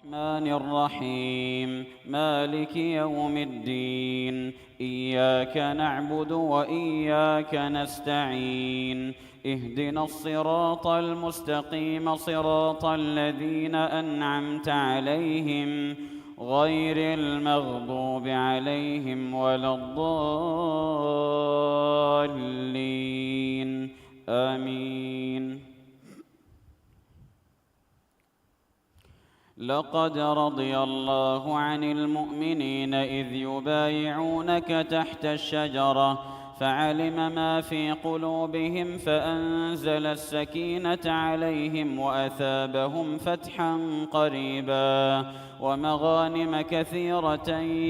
الرحمن الرحيم مالك يوم الدين إياك نعبد وإياك نستعين اهدنا الصراط المستقيم صراط الذين أنعمت عليهم غير المغضوب عليهم ولا الضالين آمين. لقد رضي الله عن المؤمنين إذ يبايعونك تحت الشجرة فعلم ما في قلوبهم فأنزل السكينة عليهم وأثابهم فتحا قريبا ومغانم كثيرة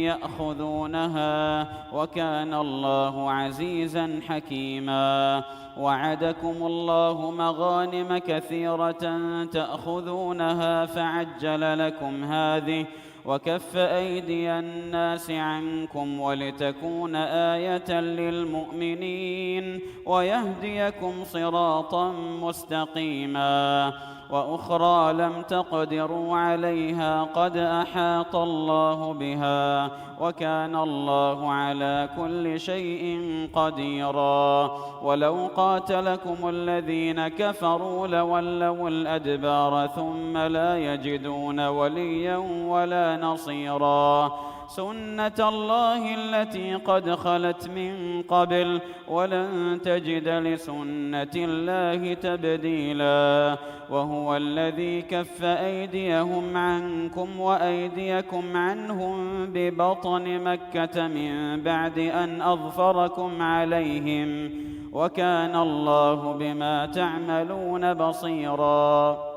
يأخذونها وكان الله عزيزا حكيما. وعدكم الله مغانم كثيرة تأخذونها فعجل لكم هذه وكف أيدي الناس عنكم ولتكون آية للمؤمنين ويهديكم صراطا مستقيما. وأخرى لم تقدروا عليها قد أحاط الله بها وكان الله على كل شيء قديرا. ولو قاتلكم الذين كفروا لولوا الأدبار ثم لا يجدون وليا ولا نصيرا. سنة الله التي قد خلت من قبل ولن تجد لسنة الله تبديلا. وهو الذي كف أيديهم عنكم وأيديكم عنهم ببطن مكة من بعد أن أظفركم عليهم وكان الله بما تعملون بصيرا.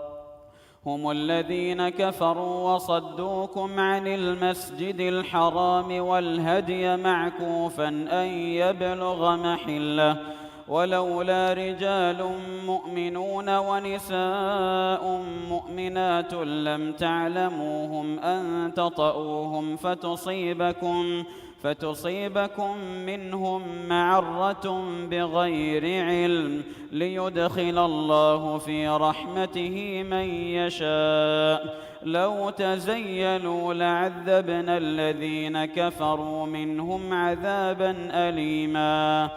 هم الذين كفروا وصدوكم عن المسجد الحرام والهدي معكوفا أن يبلغ محله ولولا رجال مؤمنون ونساء مؤمنات لم تعلموهم أن تطؤوهم فتصيبكم منهم معرة بغير علم ليدخل الله في رحمته من يشاء. لو تزيلوا لعذبنا الذين كفروا منهم عذابا أليما.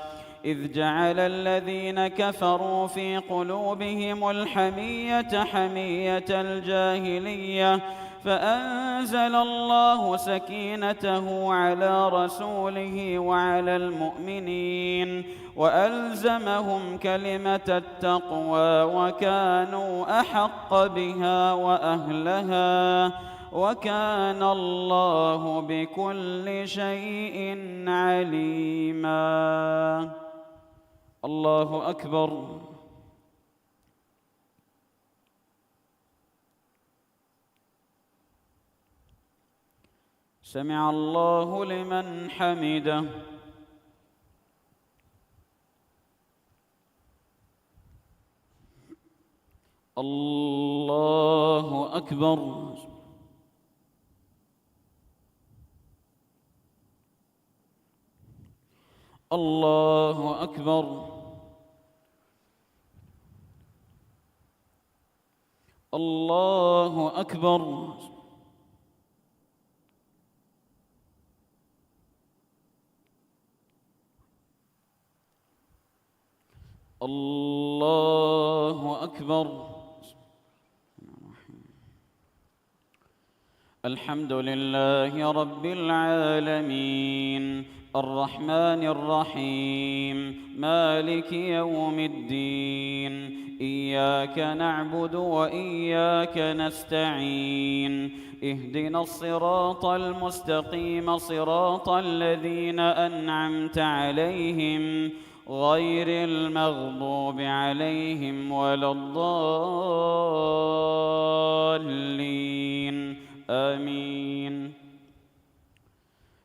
إذ جعل الذين كفروا في قلوبهم الحمية حمية الجاهلية فأنزل الله سكينته على رسوله وعلى المؤمنين وألزمهم كلمة التقوى وكانوا أحق بها وأهلها وكان الله بكل شيء عليما. الله أكبر. سمع الله لمن حمده. الله أكبر. الله أكبر. الله أكبر. الله أكبر. الحمد لله رب العالمين الرحمن الرحيم مالك يوم الدين إياك نعبد وإياك نستعين اهدنا الصراط المستقيم صراط الذين أنعمت عليهم غير المغضوب عليهم ولا الضالين آمين.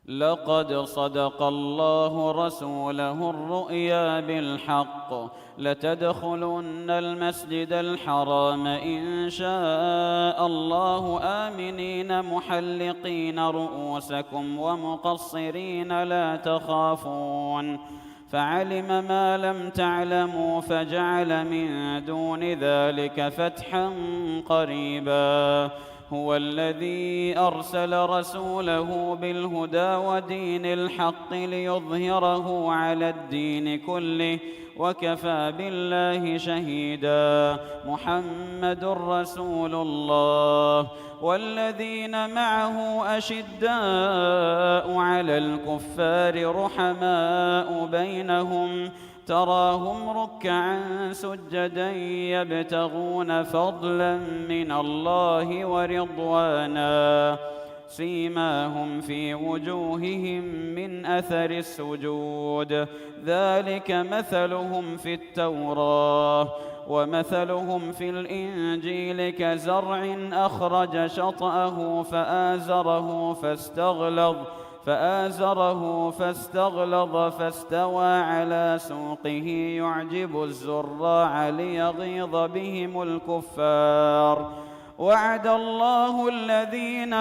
لقد صدق الله رسوله الرؤيا بالحق لتدخلن المسجد الحرام إن شاء الله آمنين محلقين رؤوسكم ومقصرين لا تخافون فعلم ما لم تعلموا فجعل من دون ذلك فتحا قريبا. هو الذي أرسل رسوله بالهدى ودين الحق ليظهره على الدين كله وكفى بالله شهيدا. محمد رسول الله والذين معه أشداء على الكفار رحماء بينهم تراهم ركعا سجدا يبتغون فضلا من الله ورضوانا سيماهم في وجوههم من أثر السجود ذلك مثلهم في التوراة ومثلهم في الإنجيل كزرع أخرج شطأه فآزره فاستغلظ فاستوى على سوقه يعجب الزراع ليغيظ بهم الكفار. وعد الله الذين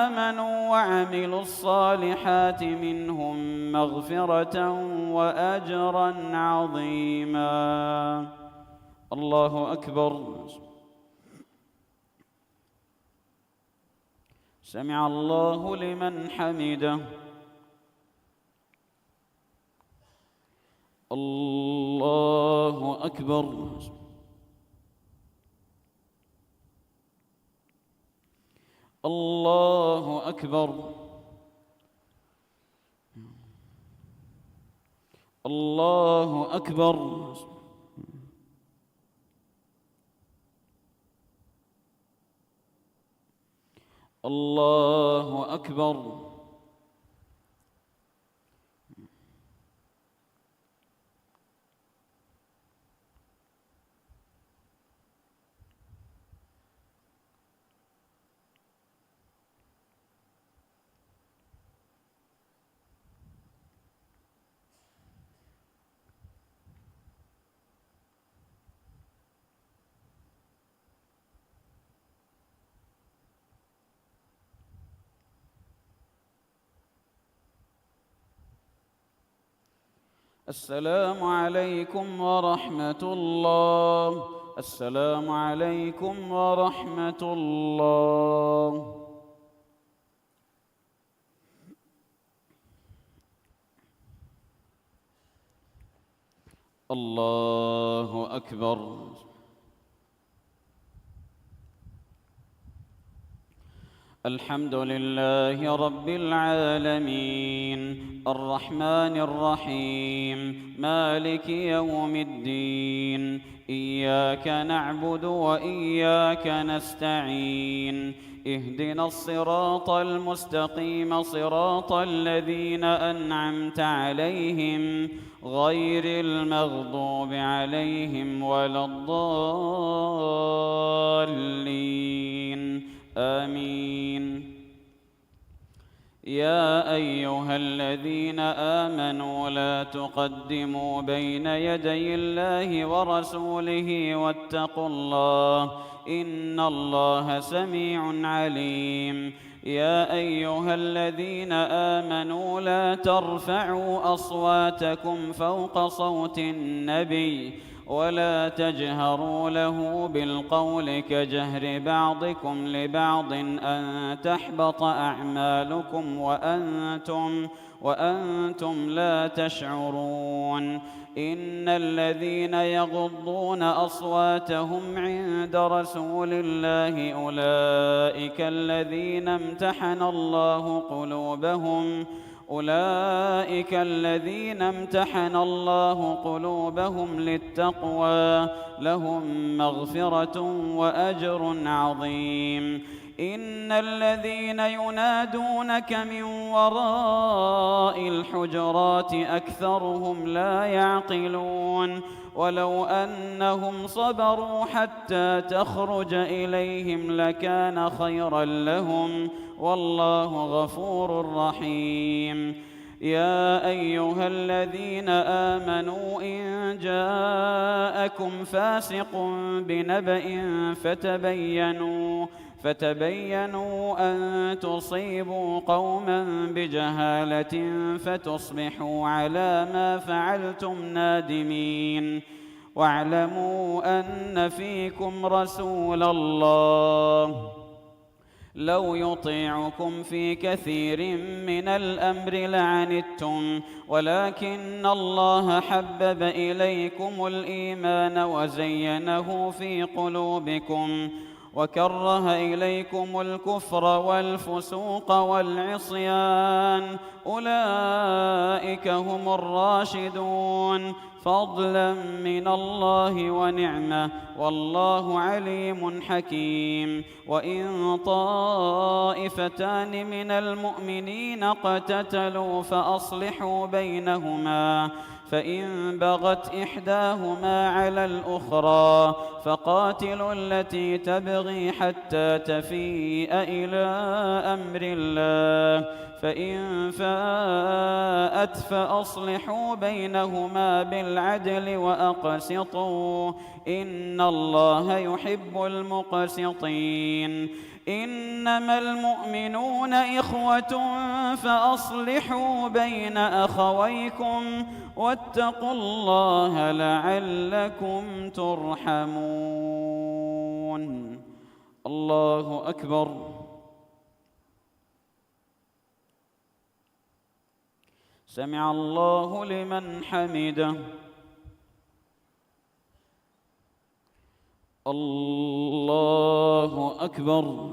آمنوا وعملوا الصالحات منهم مغفرة وأجرا عظيما. الله أكبر. سمع الله لمن حمده. الله أكبر. الله أكبر. الله أكبر. الله أكبر. السلام عليكم ورحمة الله. السلام عليكم ورحمة الله. الله أكبر. الحمد لله رب العالمين الرحمن الرحيم مالك يوم الدين إياك نعبد وإياك نستعين اهدنا الصراط المستقيم صراط الذين أنعمت عليهم غير المغضوب عليهم ولا الضالين آمين. يا أيها الذين آمنوا لا تقدموا بين يدي الله ورسوله واتقوا الله إن الله سميع عليم. يا أيها الذين آمنوا لا ترفعوا أصواتكم فوق صوت النبي ولا تجهروا له بالقول كجهر بعضكم لبعض أن تحبط أعمالكم وأنتم لا تشعرون. إن الذين يغضون أصواتهم عند رسول الله أولئك الذين امتحن الله قلوبهم للتقوى لهم مغفرة وأجر عظيم. إن الذين ينادونك من وراء الحجرات أكثرهم لا يعقلون. ولو أنهم صبروا حتى تخرج إليهم لكان خيرا لهم والله غفور رحيم. يا أيها الذين آمنوا إن جاءكم فاسق بنبأ فتبينوا أن تصيبوا قوما بجهالة فتصبحوا على ما فعلتم نادمين. واعلموا أن فيكم رسول الله لو يطيعكم في كثير من الأمر لعنتم ولكن الله حبب إليكم الإيمان وزينه في قلوبكم وكره إليكم الكفر والفسوق والعصيان أولئك هم الراشدون فضلا من الله ونعمة والله عليم حكيم. وإن طائفتان من المؤمنين اقتتلوا فأصلحوا بينهما فإن بغت إحداهما على الأخرى فقاتلوا التي تبغي حتى تفيء إلى أمر الله فإن فاءت فأصلحوا بينهما بالعدل وأقسطوا إن الله يحب المقسطين. إنما المؤمنون إخوة فأصلحوا بين أخويكم واتقوا الله لعلكم ترحمون. الله أكبر. سمع الله لمن حمده. الله أكبر.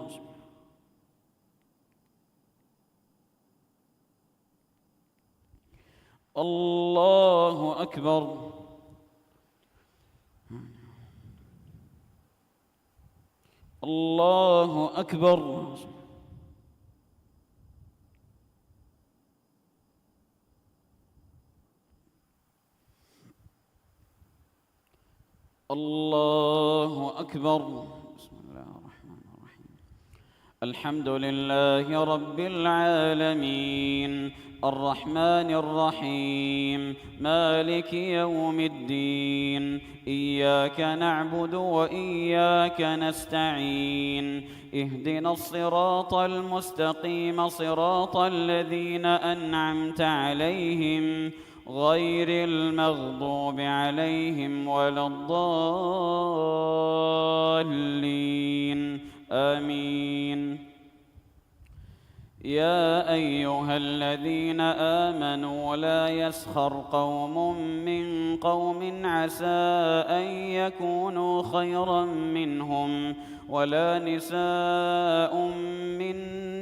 الله أكبر. الله أكبر. الله أكبر. بسم الله الرحمن الرحيم. الحمد لله رب العالمين الرحمن الرحيم مالك يوم الدين إياك نعبد وإياك نستعين اهدنا الصراط المستقيم صراط الذين أنعمت عليهم غير المغضوب عليهم ولا الضالين آمين. يا أيها الذين آمنوا لا يسخر قوم من قوم عسى أن يكونوا خيرا منهم ولا نساء من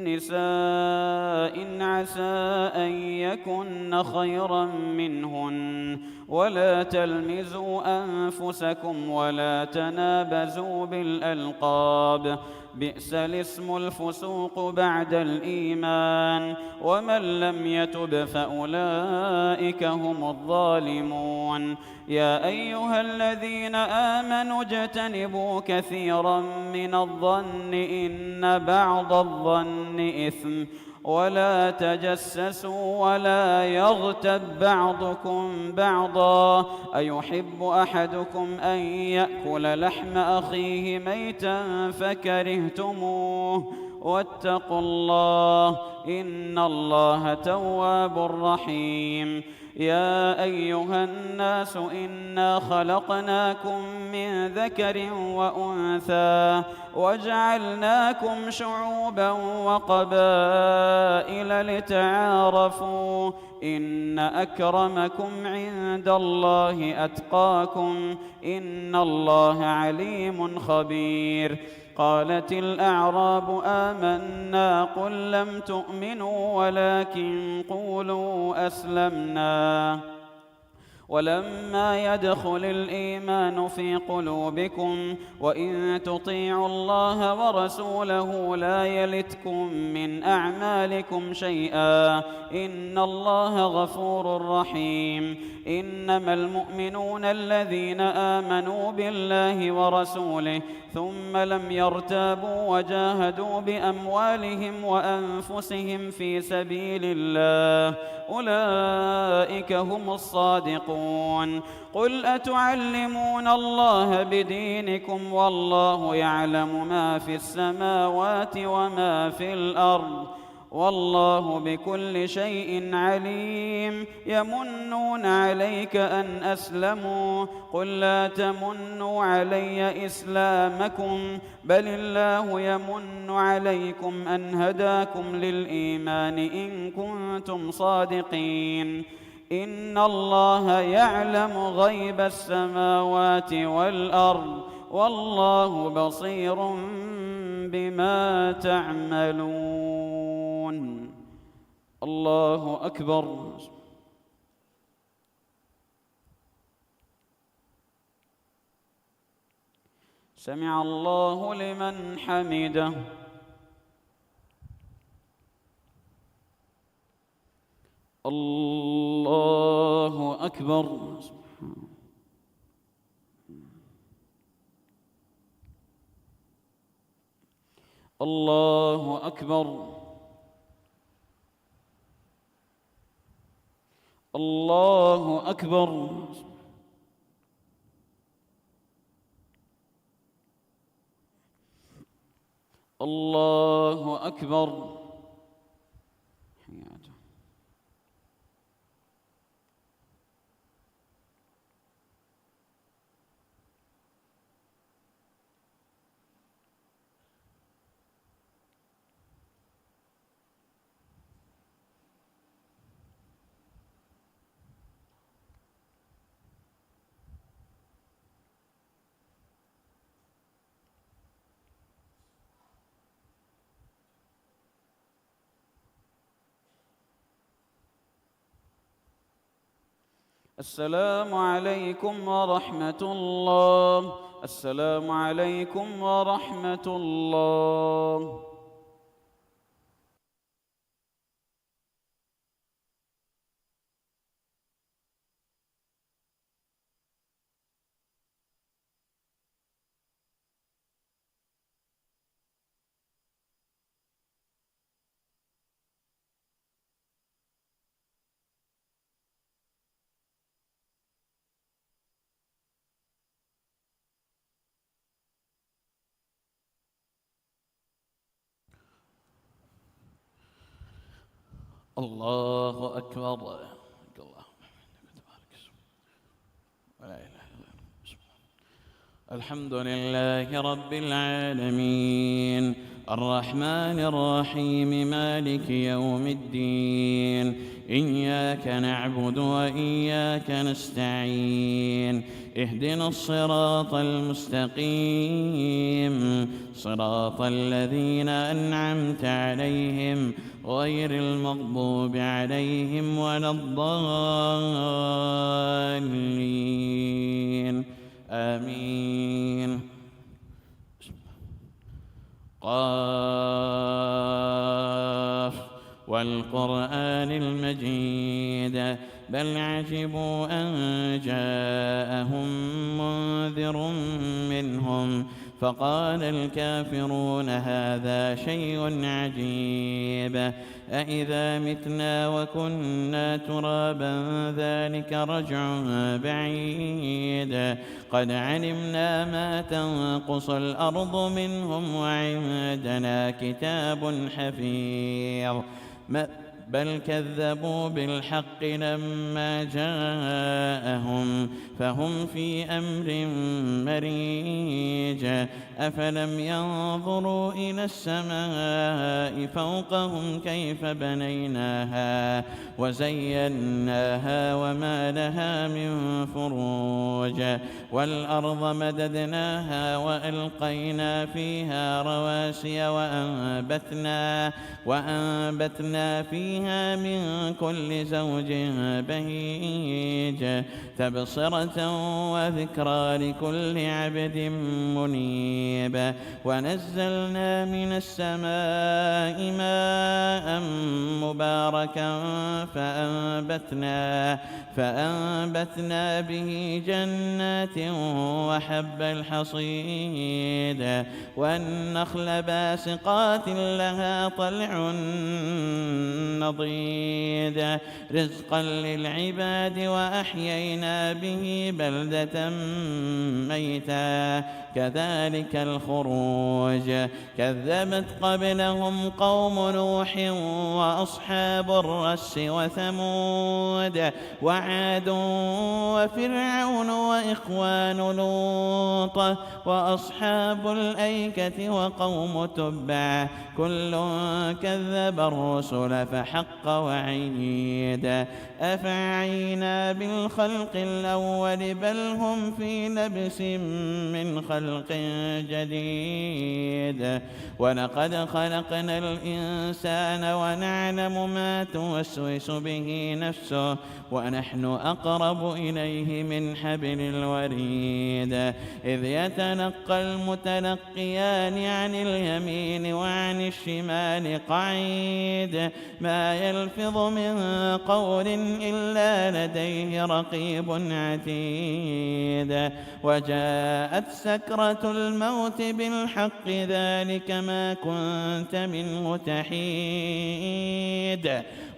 نساء عسى أن يكن خيرا منهن ولا تلمزوا أنفسكم ولا تنابزوا بالألقاب بئس الاسم الفسوق بعد الإيمان ومن لم يتب فأولئك هم الظالمون. يا أيها الذين آمنوا اجتنبوا كثيرا من الظن إن بعض الظن إثم ولا تجسسوا ولا يغتب بعضكم بعضا أيحب أحدكم أن يأكل لحم أخيه ميتا فكرهتموه واتقوا الله إن الله تواب رحيم. يا أيها الناس إنا خلقناكم من ذكر وأنثى وجعلناكم شعوبا وقبائل لتعارفوا إن أكرمكم عند الله أتقاكم إن الله عليم خبير. قالت الأعراب آمنا قل لم تؤمنوا ولكن قولوا أسلمنا ولما يدخل الإيمان في قلوبكم وإن تطيعوا الله ورسوله لا يلتكم من أعمالكم شيئا إن الله غفور رحيم. إنما المؤمنون الذين آمنوا بالله ورسوله ثم لم يرتابوا وجاهدوا بأموالهم وأنفسهم في سبيل الله أولئك هم الصادقون. قل أتعلمون الله بدينكم والله يعلم ما في السماوات وما في الأرض والله بكل شيء عليم. يمنون عليك أن أسلموا، قل لا تمنوا علي إسلامكم، بل الله يمن عليكم أن هداكم للإيمان إن كنتم صادقين. إن الله يعلم غيب السماوات والأرض، والله بصير بما تعملون. الله أكبر. سمع الله لمن حمده. الله أكبر. الله أكبر. الله أكبر. الله أكبر. السلام عليكم ورحمة الله. السلام عليكم ورحمة الله. الله أكبر. الحمد لله رب العالمين، الرحمن الرحيم، مالك يوم الدين. إياك نعبد وإياك نستعين، اهدنا الصراط المستقيم، صراط الذين أنعمت عليهم غير المغضوب عليهم ولا الضالين. آمين. قاف والقرآن المجيد، بل عجبوا أن جاءهم منذر منهم فقال الكافرون هذا شيء عجيب، أإذا متنا وكنا ترابا ذلك رجع بعيد، قد علمنا ما تنقص الأرض منهم وعندنا كتاب حفيظ، بل كذبوا بالحق لما جاءهم فهم في أمر مريج، أفلم ينظروا إلى السماء فوقهم كيف بنيناها وزيناها وما لها من فروج، والأرض مددناها وألقينا فيها رواسي وأنبتنا فيها من كل زوج بهيج، تبصرة وذكرى لكل عبد منيب، ونزلنا من السماء ماء مباركا فأنبتنا به جنات وحب الحصيد، والنخل باسقات لها طلع مضيد رزقا للعباد وأحيينا به بلدة ميتا كذلك الخروج كذبت قبلهم قوم نوح وأصحاب الرس وثمود وعاد وفرعون وإخوان لوط وأصحاب الأيكة وقوم تبع كل كذب الرسل فحق وعيد أفعينا بالخلق الأول بل هم في لبس من خلق جديد ولقد خلقنا الإنسان ونعلم ما توسوس به نفسه ونحن أقرب إليه من حبل الوريد إذ يتلقى المتلقيان عن اليمين وعن الشمال قعيد ما يلفظ من قول إلا لديه رقيب عتيد وجاءت سكرة الموت بالحق ذلك ما كنت منه تحيد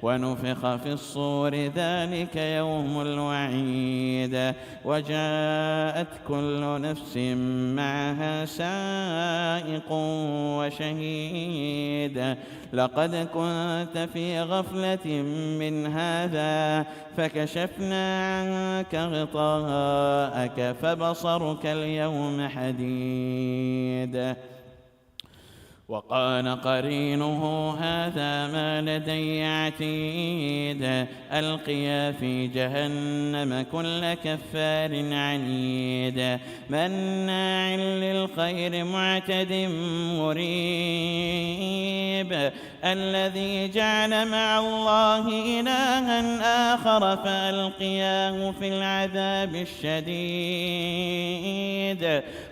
ونفخ في الصور ذلك يوم الوعيد وجاءت كل نفس معها سائق وشهيد لقد كنت في غفلة من هذا فكشفنا عنك غطاءك فبصرك اليوم حديد وقال قرينه هذا ما لدي عتيد ألقيا في جهنم كل كفار عنيد مناع للخير معتد مريب الذي جعل مع الله إلها آخر فألقياه في العذاب الشديد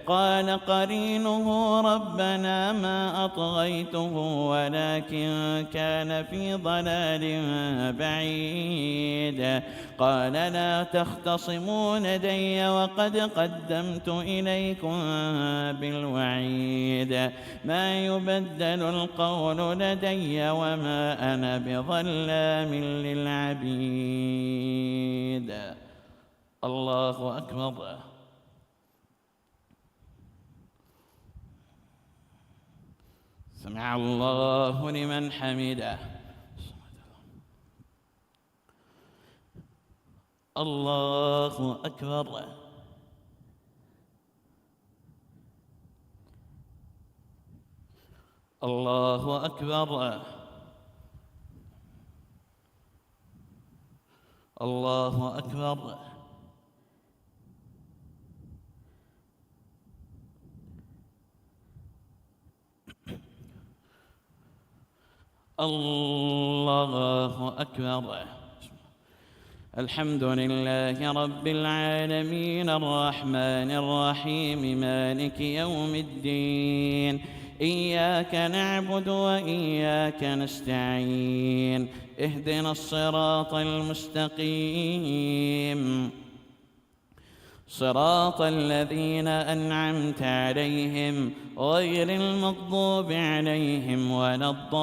قال قرينه ربنا ما أطغيته ولكن كان في ضلال بعيد قال لا تختصموا لدي وقد قدمت إليكم بالوعيد ما يبدل القول لدي وما أنا بظلام للعبيد الله أكبر سمع الله لمن حمده الله أكبر الله أكبر الله أكبر الله أكبر الحمد لله رب العالمين الرحمن الرحيم مالك يوم الدين إياك نعبد وإياك نستعين اهدنا الصراط المستقيم صراط الذين أنعمت عليهم غير المغضوب عليهم ولا الضالين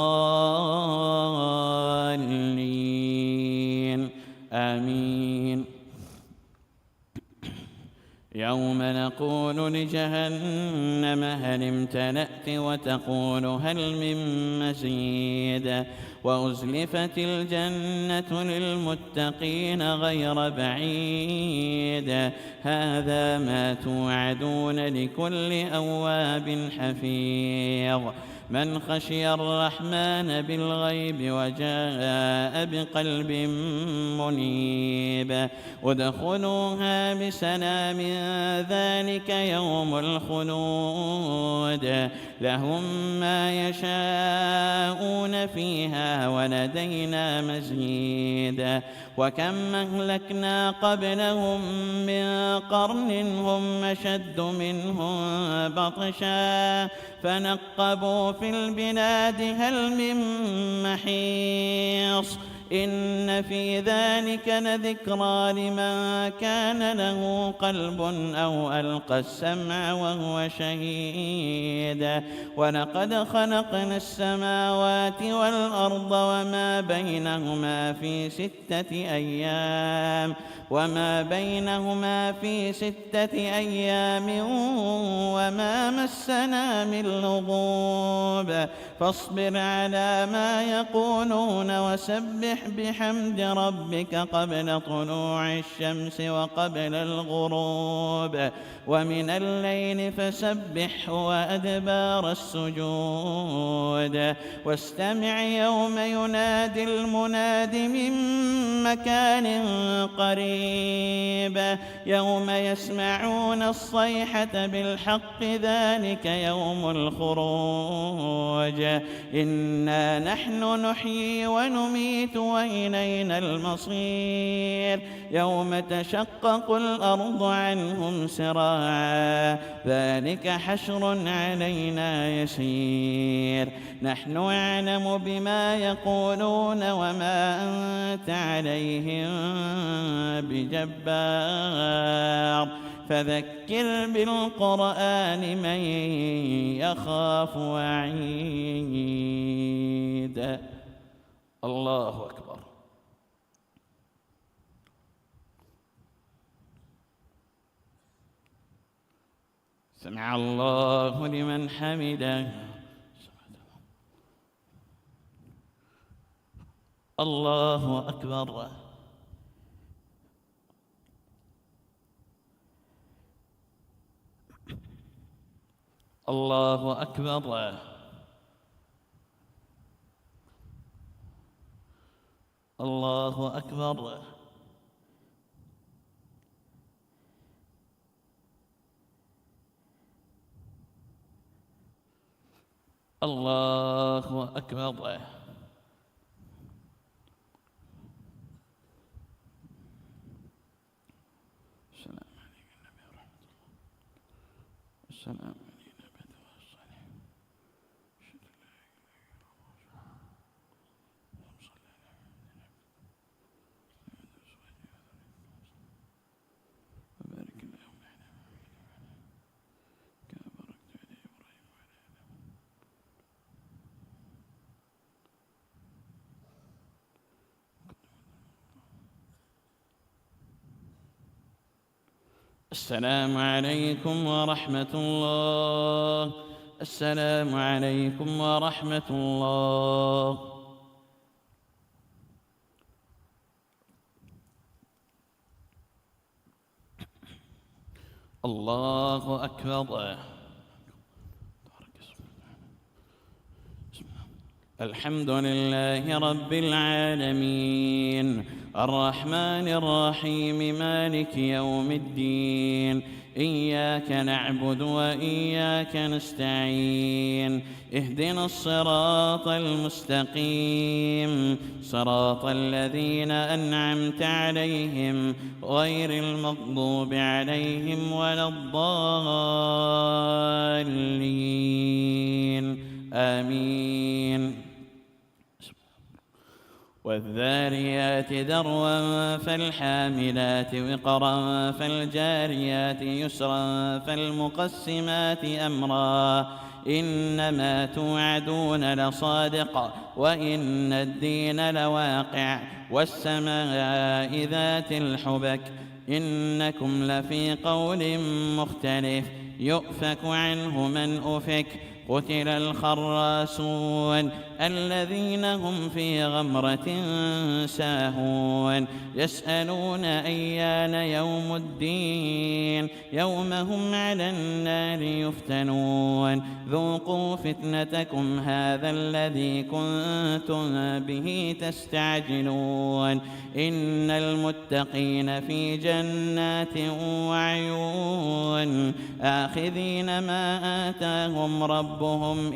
آمين يوم نقول لجهنم هل امتلأت وتقول هل من مزيد وأزلفت الجنة للمتقين غير بعيد هذا ما توعدون لكل أواب حفيظ من خشي الرحمن بالغيب وجاء بقلب منيب ادخلوها بسلام ذلك يوم الخلود لهم ما يشاءون فيها ولدينا مزيد وكم أهلكنا قبلهم من قرن هم أشد منهم بطشا فنقبوا في البلاد هل من محيص إن في ذلك لذكرى لمن كان له قلب أو ألقى السمع وهو شهيد ولقد خلقنا السماوات والأرض وما بينهما في 6 أيام وما مسنا من لغوب فاصبر على ما يقولون وسبح بحمد ربك قبل طلوع الشمس وقبل الغروب ومن الليل فسبحه وأدبار السجود واستمع يوم ينادي المناد من مكان قريب يوم يسمعون الصيحة بالحق ذلك يوم الخروج إنا نحن نحيي ونميت وإلينا المصير يوم تشقق الأرض عنهم سراعا ذلك حشر علينا يسير نحن أعلم بما يقولون وما أنت عليهم بجبار فذكر بالقرآن من يخاف وعيد. الله أكبر. سمع الله لمن حمده. الله أكبر. الله أكبر. الله أكبر. الله أكبر. السلام السلام عليكم ورحمة الله. السلام عليكم ورحمة الله. الله أكبر. الحمد لله رب العالمين الرحمن الرحيم مالك يوم الدين إياك نعبد وإياك نستعين اهدنا الصراط المستقيم صراط الذين أنعمت عليهم غير المغضوب عليهم ولا الضالين آمين. والذاريات ذروا فالحاملات وقرا فالجاريات يسرا فالمقسمات أمرا إنما توعدون لصادق وإن الدين لواقع والسماء ذات الحبك إنكم لفي قول مختلف يؤفك عنه من أفك قتل الخراسون الذين هم في غمرة ساهون يسألون أيان يوم الدين يوم هم على النار يفتنون ذوقوا فتنتكم هذا الذي كنتم به تستعجلون إن المتقين في جنات وعيون آخذين ما آتاهم ربهم ربهم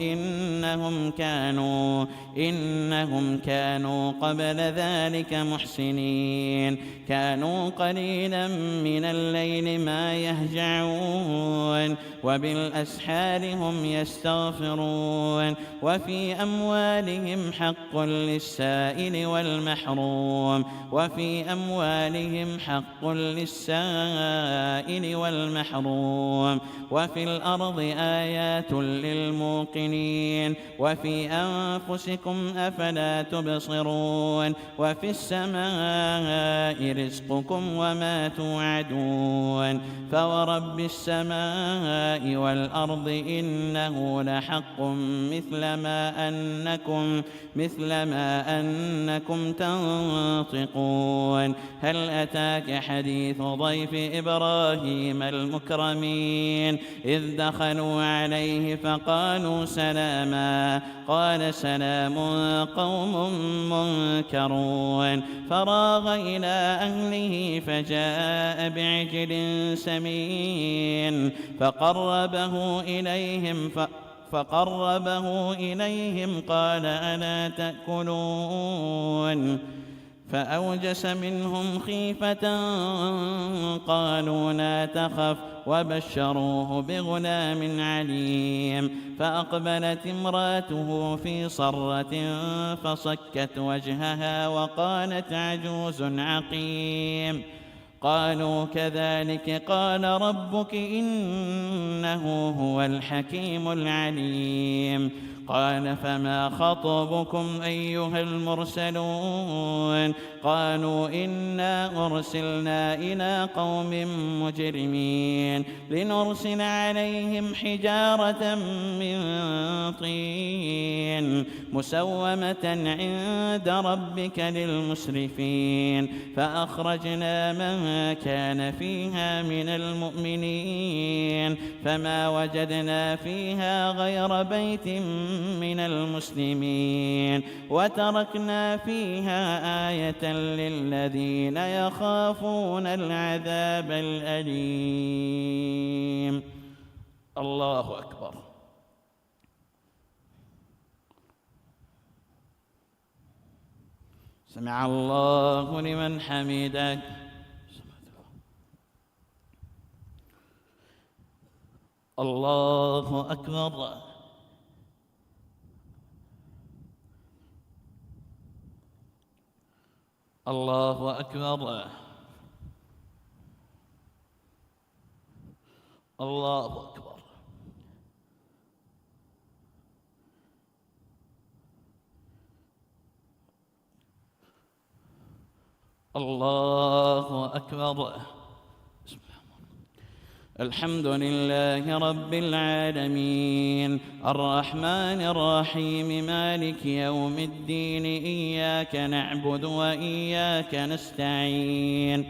إنهم كانوا قبل ذلك محسنين كانوا قليلا من الليل ما يهجعون وبالأسحار هم يستغفرون وفي أموالهم حق للسائل والمحروم وفي الأرض آيات للموقنين وفي أنفسكم أفلا تبصرون وفي السماء رزقكم وما توعدون فورب السماء والأرض إنه لحق مثل ما أنكم تنطقون هل أتاك حديث ضيف إبراهيم المكرمين إذ دخلوا عليه فقالوا سلاما قال سلام قوم منكرون فراغ إلى أهله فجاء بعجل سمين فقربه إليهم قال ألا تأكلون فأوجس منهم خيفة قالوا لا تخف وبشروه بغلام عليم فأقبلت امرأته في صرة فصكت وجهها وقالت عجوز عقيم قالوا كذلك قال ربك إنه هو الحكيم العليم قال فما خطبكم أيها المرسلون قالوا إنا أرسلنا إلى قوم مجرمين لنرسل عليهم حجارة من طين مسومة عند ربك للمسرفين فأخرجنا من كان فيها من المؤمنين فما وجدنا فيها غير بيت من المسلمين وتركنا فيها آية للذين يخافون العذاب الأليم. الله أكبر. سمع الله لمن حمده. الله أكبر. الله أكبر. الله أكبر. الله أكبر. الحمد لله رب العالمين الرحمن الرحيم مالك يوم الدين إياك نعبد وإياك نستعين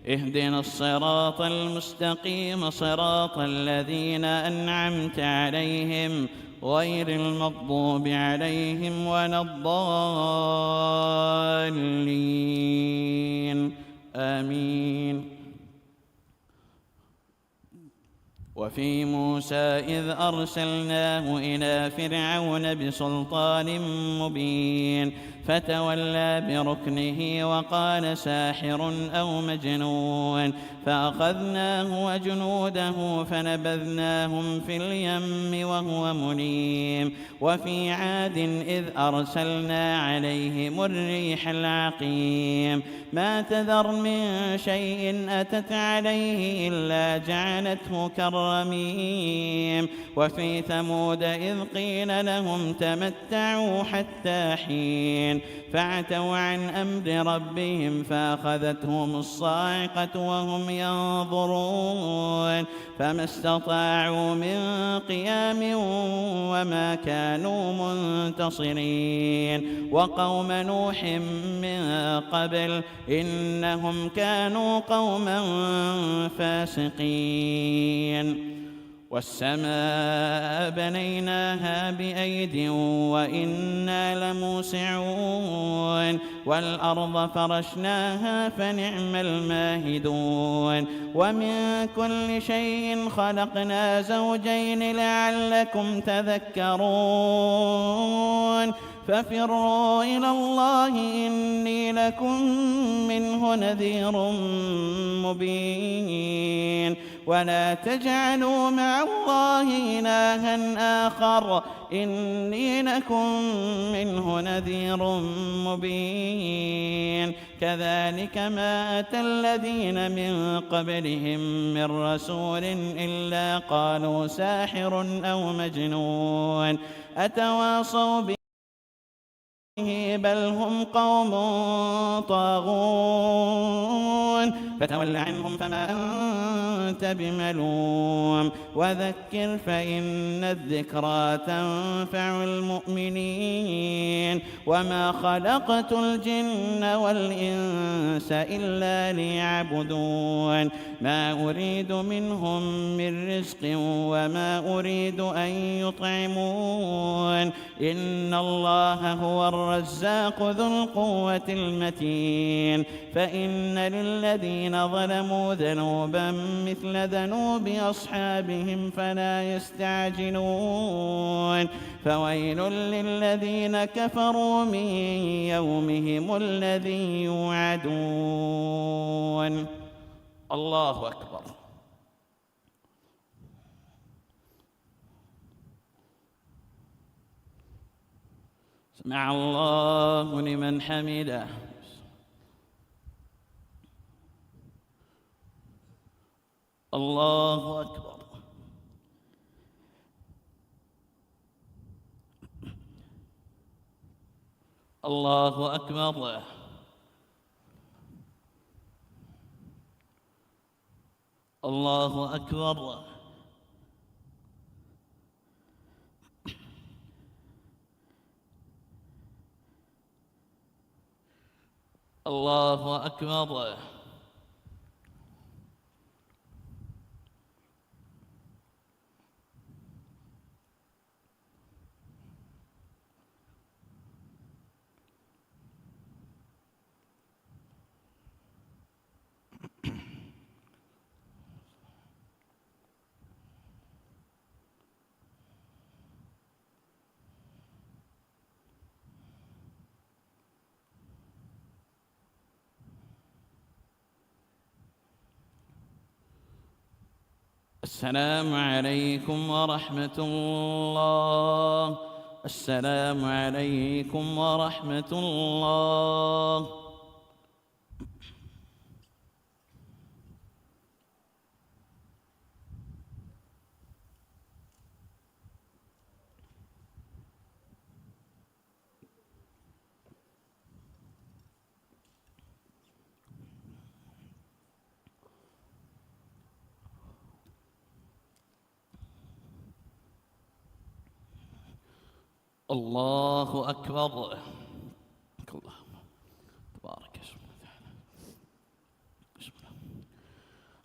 اهدنا الصراط المستقيم صراط الذين أنعمت عليهم غير المغضوب عليهم ولا الضالين آمين. وفي موسى إذ أرسلناه إلى فرعون بسلطان مبين فتولى بركنه وقال ساحر أو مجنون فأخذناه وجنوده فنبذناهم في اليم وهو مليم. وفي عاد إذ أرسلنا عليهم الريح العقيم ما تذر من شيء أتت عليه إلا جعلته كالرميم. وفي ثمود إذ قيل لهم تمتعوا حتى حين فعتوا عن أمر ربهم فأخذتهم الصاعقة وهم ينظرون فما استطاعوا من قيام وما كانوا منتصرين. وقوم نوح من قبل إنهم كانوا قوما فاسقين. والسماء بنيناها بأيد وإنا لموسعون والأرض فرشناها فنعم الماهدون ومن كل شيء خلقنا زوجين لعلكم تذكرون ففروا إلى الله إني لكم منه نذير مبين ولا تجعلوا مع الله إلها آخر إني لكم منه نذير مبين كذلك ما أتى الذين من قبلهم من رسول إلا قالوا ساحر أو مجنون أتواصوا به بل هم قوم طاغون فتول عنهم فما أنت بملوم وذكر فإن الذكرى تنفع المؤمنين وما خلقت الجن والإنس إلا ليعبدون ما أريد منهم من رزق وما أريد أن يطعمون إن الله هو الرزاق ذو القوة المتين فإن للذين ظلموا ذنوبا مثل ذنوب أصحابهم فلا يستعجلون فويل للذين كفروا من يومهم الذي يوعدون. الله أكبر. سمع الله لمن حمده. الله أكبر. الله أكبر. الله أكبر. الله أكبر. السلام عليكم ورحمة الله. السلام عليكم ورحمة الله. الله أكبر. الله تبارك اسمه.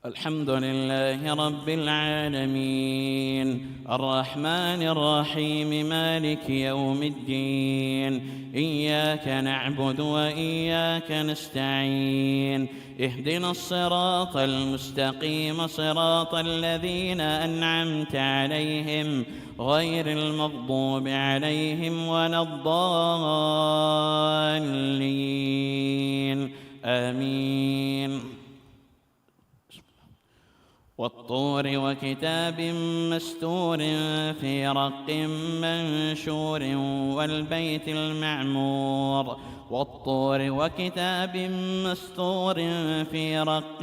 الحمد لله رب العالمين الرحمن الرحيم مالك يوم الدين إياك نعبد وإياك نستعين اهدنا الصراط المستقيم صراط الذين أنعمت عليهم غير المغضوب عليهم ولا الضالين آمين. والطور وكتاب مستور في رق منشور والبيت المعمور والطور وكتاب مستور في رق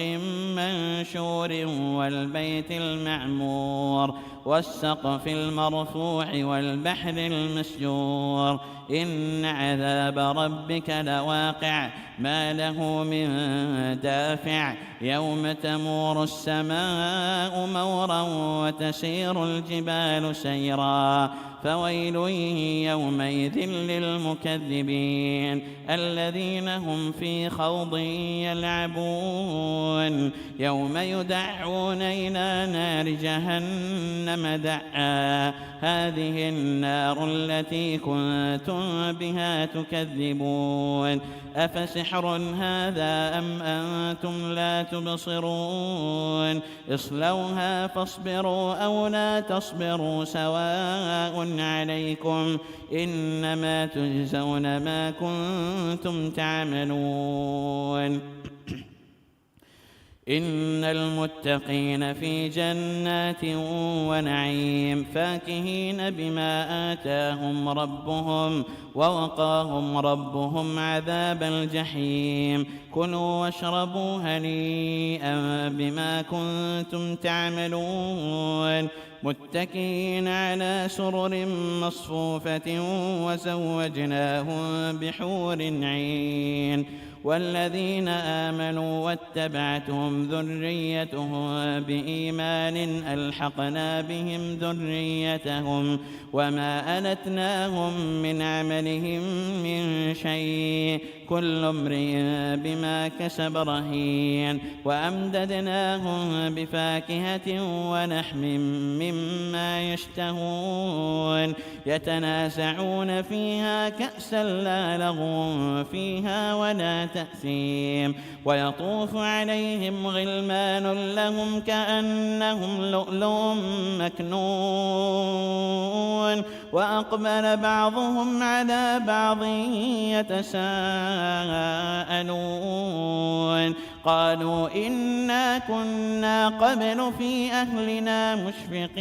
منشور والبيت المعمور والسقف المرفوع والبحر المسجور إن عذاب ربك لواقع ما له من دافع يوم تمور السماء مورا وتسير الجبال سيرا فويل يومئذ للمكذبين الذين هم في خوض يلعبون يوم يدعون إلى نار جهنم دعا هذه النار التي كنتم بها تكذبون أفسحر هذا أم أنتم لا تبصرون اصلوها فاصبروا أو لا تصبروا سواء عليكم إنما تجزون ما كنتم تعملون إن المتقين في جنات ونعيم فاكهين بما آتاهم ربهم ووقاهم ربهم عذاب الجحيم كلوا واشربوا هنيئا بما كنتم تعملون متكئين على سرر مصفوفة وزوجناهم بحور عين والذين آمنوا واتبعتهم ذريتهم بإيمان ألحقنا بهم ذريتهم وما ألتناهم من عملهم من شيء كل امرئ بما كسب رهين وأمددناهم بفاكهة ولحم مما يشتهون يتنازعون فيها كأسا لا لغو فيها ولا تأثيم ويطوف عليهم غلمان لهم كأنهم لؤلؤ مكنون وأقبل بعضهم على بعض يتساءلون قالوا إنا كنا قبل في أهلنا مشفقين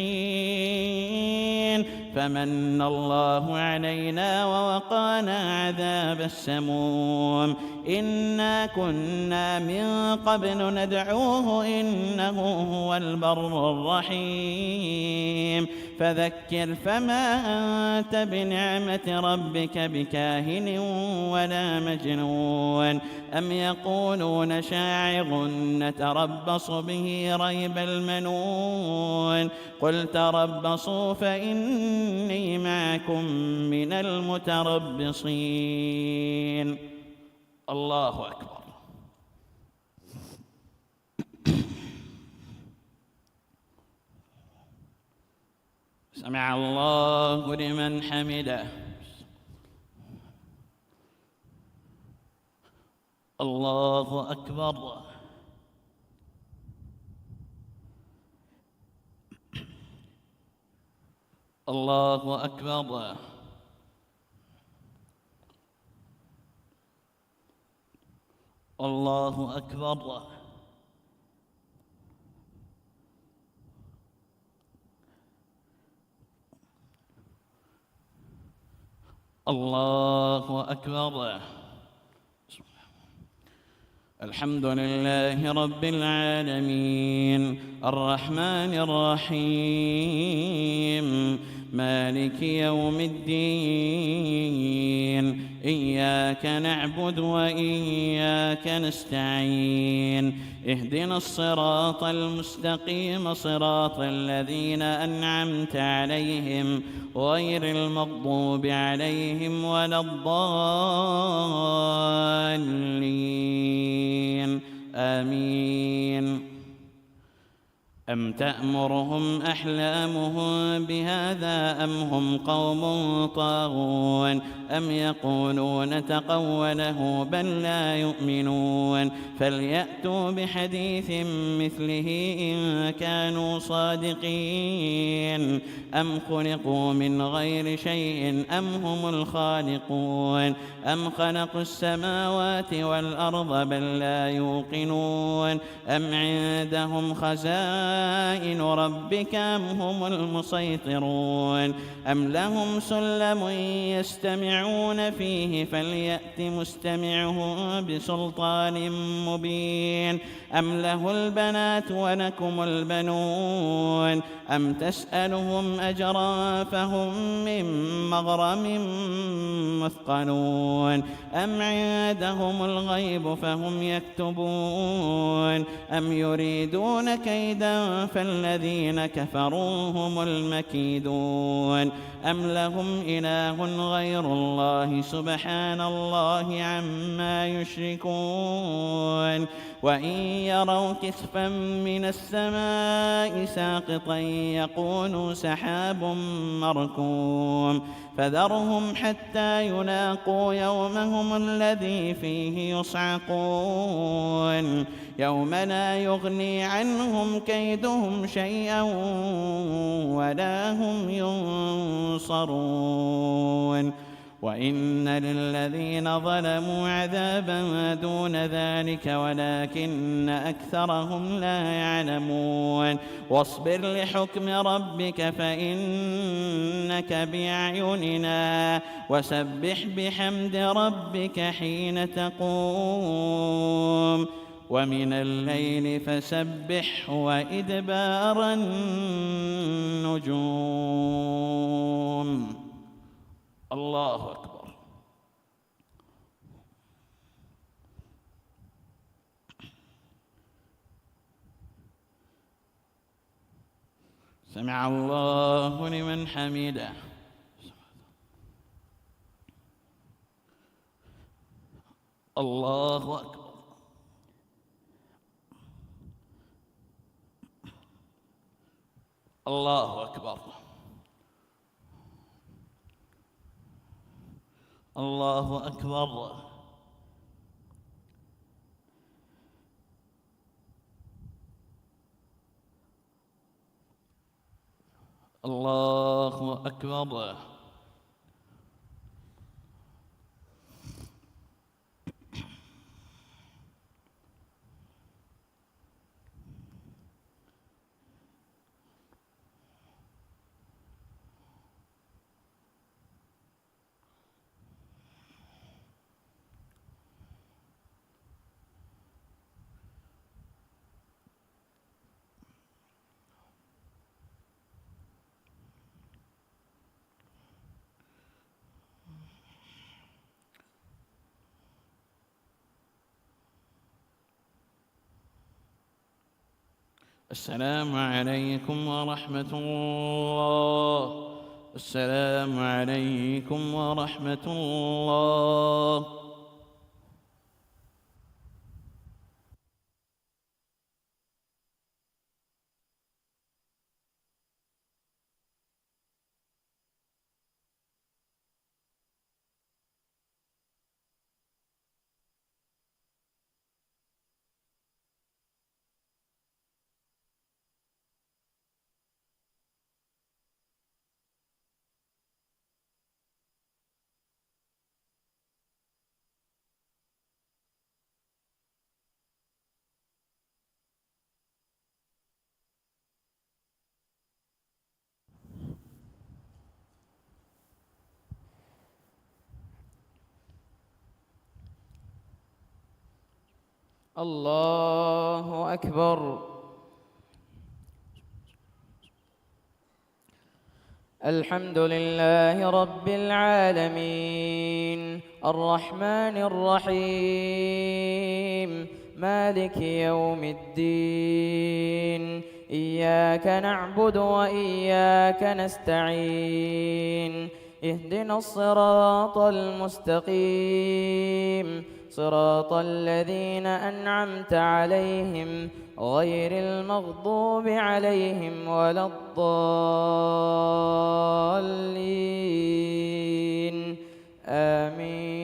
فمن الله علينا ووقانا عذاب السموم إنا كنا من قبل ندعوه إنه هو البر الرحيم فذكر فما أنت بنعمة ربك بكاهن ولا مجنون أم يقولون شاعر نتربص به ريب المنون قل تربصوا فإني معكم من المتربصين الله أكبر سمع الله لمن حمده الله أكبر الله أكبر الله أكبر الله أكبر الحمد لله رب العالمين الرحمن الرحيم مالك يوم الدين إياك نعبد وإياك نستعين اهدنا الصراط المستقيم صراط الذين أنعمت عليهم غير المغضوب عليهم ولا الضالين آمين أم تأمرهم أحلامهم بهذا أم هم قوم طاغون أم يقولون تقوله بل لا يؤمنون فليأتوا بحديث مثله إن كانوا صادقين أم خلقوا من غير شيء أم هم الخالقون أم خلقوا السماوات والأرض بل لا يوقنون أم عندهم خزائن ربك أم هم المسيطرون أم لهم سلم يستمعون فيه فليأت مستمعه بسلطان مبين أم له البنات ولكم البنون أم تسألهم أجرا فهم من مغرم مثقلون أم عندهم الغيب فهم يكتبون أم يريدون كيدا فالذين كفروا هم المكيدون أم لهم إله غير الله سبحان الله عما يشركون وإن يروا كسفا من السماء ساقطا يقولوا سحاب مركوم فذرهم حتى يلاقوا يومهم الذي فيه يصعقون يوم لا يغني عنهم كيدهم شيئا ولا هم ينصرون وإن للذين ظلموا عذابا دون ذلك ولكن أكثرهم لا يعلمون واصبر لحكم ربك فإنك بأعيننا وسبح بحمد ربك حين تقوم ومن الليل فسبح وإدبار النجوم. الله أكبر. سمع الله لمن حمده. الله أكبر. الله أكبر. الله أكبر. الله أكبر. السلام عليكم ورحمة الله. السلام عليكم ورحمة الله. الله أكبر. الحمد لله رب العالمين الرحمن الرحيم مالك يوم الدين إياك نعبد وإياك نستعين اهدنا الصراط المستقيم صراط الذين أنعمت عليهم غير المغضوب عليهم ولا الضالين آمين.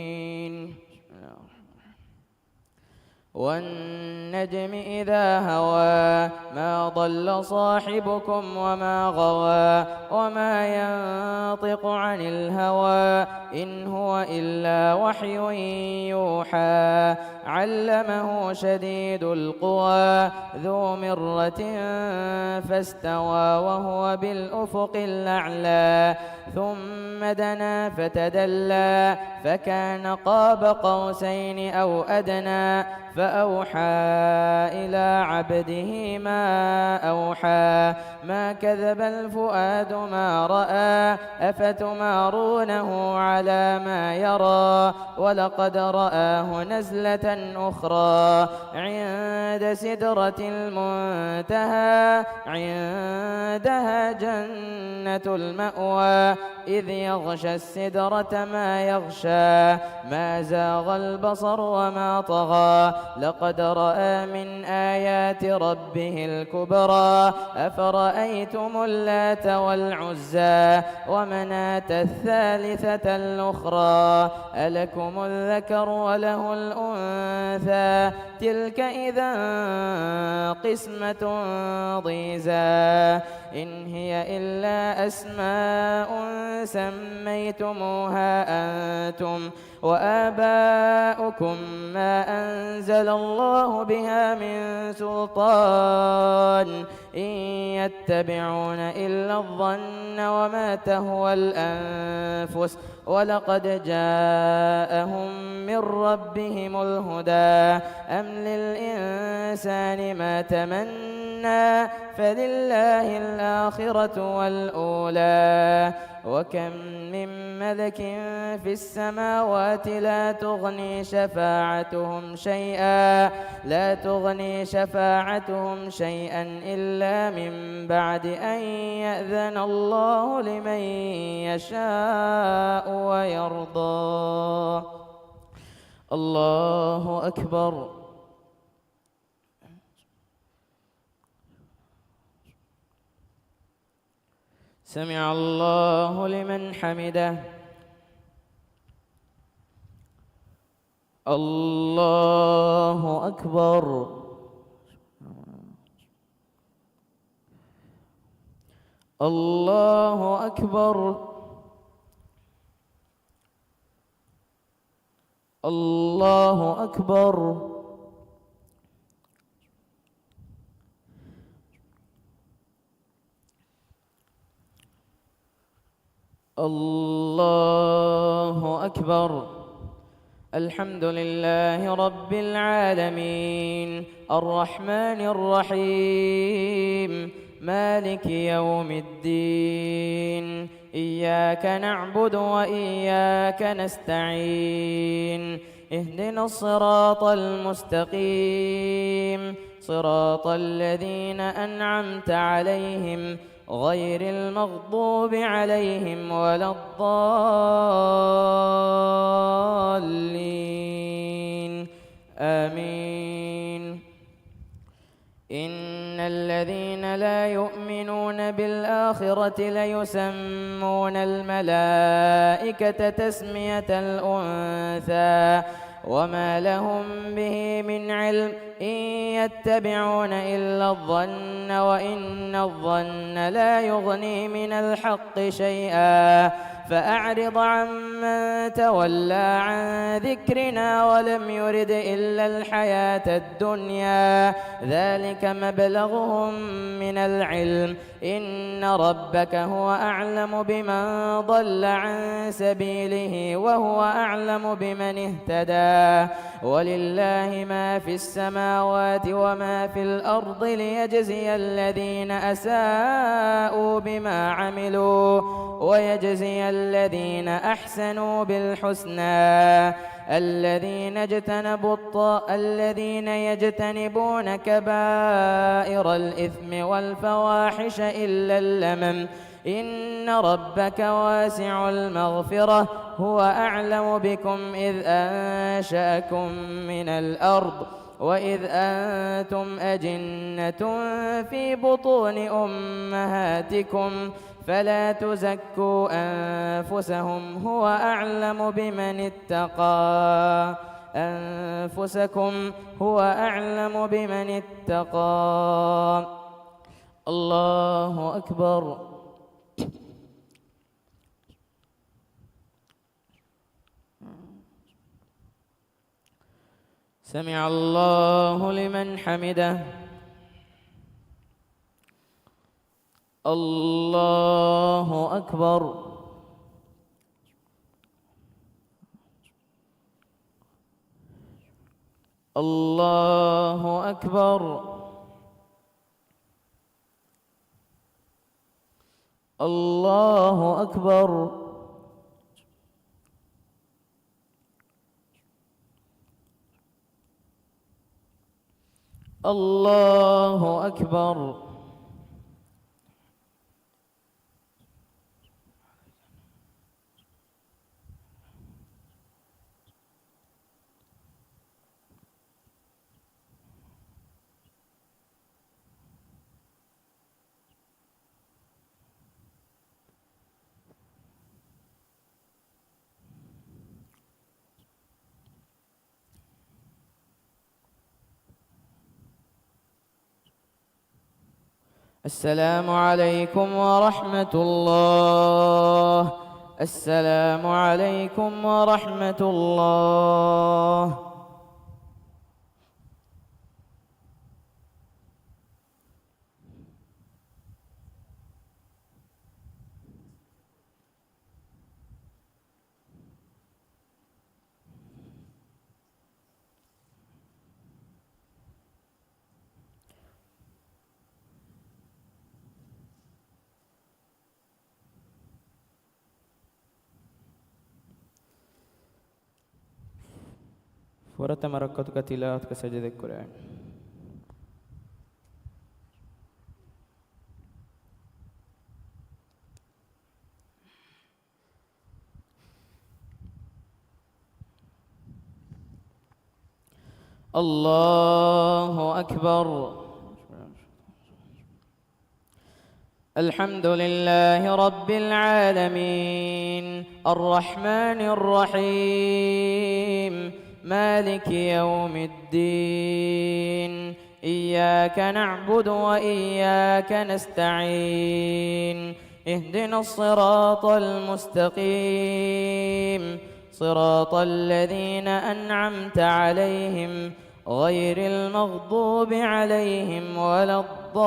والنجم إذا هوى ما ضل صاحبكم وما غوى وما ينطق عن الهوى إن هو إلا وحي يوحى علمه شديد القوى ذو مرة فاستوى وهو بالأفق الأعلى ثم دنا فتدلى فكان قاب قوسين أو أدنى فأوحى إلى عبده ما أوحى ما كذب الفؤاد ما رأى أفتمارونه على ما يرى ولقد رآه نزلة أخرى عند سدرة المنتهى عندها جنة المأوى إذ يغشى السدرة ما يغشى ما زاغ البصر وما طغى لقد رأى من آيات ربه الكبرى أفرأيتم اللات والعزى ومناة الثالثة الأخرى ألكم الذكر وله الأنثى تلك إذا قسمة ضيزى إن هي إلا أسماء سميتموها أنتم وآباؤكم ما أنزل الله بها من سلطان إن يتبعون إلا الظن وما تهوى الأنفس ولقد جاءهم من ربهم الهدى أم للإنسان ما تمنى فلله الآخرة والأولى وكم من ملك في السماوات لا تغني شفاعتهم شيئا إلا من بعد أن يأذن الله لمن يشاء ويرضى الله أكبر سمع الله لمن حمده الله أكبر الله أكبر الله أكبر الله أكبر الحمد لله رب العالمين الرحمن الرحيم مالك يوم الدين إياك نعبد وإياك نستعين اهدنا الصراط المستقيم صراط الذين أنعمت عليهم غير المغضوب عليهم ولا الضالين آمين إن الذين لا يؤمنون بالآخرة ليسمون الملائكة تسمية الأنثى وما لهم به من علم إن يتبعون إلا الظن وإن الظن لا يغني من الحق شيئا فأعرض عمن تولى عن ذكرنا ولم يرد إلا الحياة الدنيا ذلك مبلغهم من العلم إن ربك هو أعلم بمن ضل عن سبيله وهو أعلم بمن اهتدى ولله ما في السماوات وما في الأرض ليجزي الذين أساءوا بما عملوا ويجزي الذين أحسنوا بالحسنى الذين يجتنبون كبائر الإثم والفواحش إلا اللمم إن ربك واسع المغفرة هو أعلم بكم إذ أنشأكم من الأرض وإذ أنتم أجنة في بطون أمهاتكم فلا تزكوا أنفسهم هو أعلم بمن اتقى أنفسكم هو أعلم بمن اتقى الله أكبر سمع الله لمن حمده الله أكبر الله أكبر الله أكبر. الله أكبر. السلام عليكم ورحمة الله. السلام عليكم ورحمة الله. ورتمركتك تلاوتك سجد القرآن. الله أكبر. الحمد لله رب العالمين الرحمن الرحيم مالك يوم الدين إياك نعبد وإياك نستعين اهدنا الصراط المستقيم صراط الذين أنعمت عليهم غير المغضوب عليهم ولا الضالين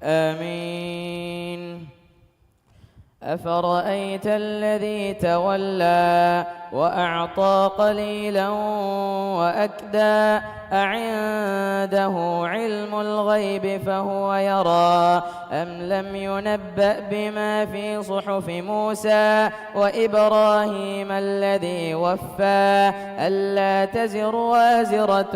آمين. أفرأيت الذي تولى وأعطى قليلا وأكدى أعنده علم الغيب فهو يرى أم لم ينبأ بما في صحف موسى وإبراهيم الذي وفى ألا تزر وازرة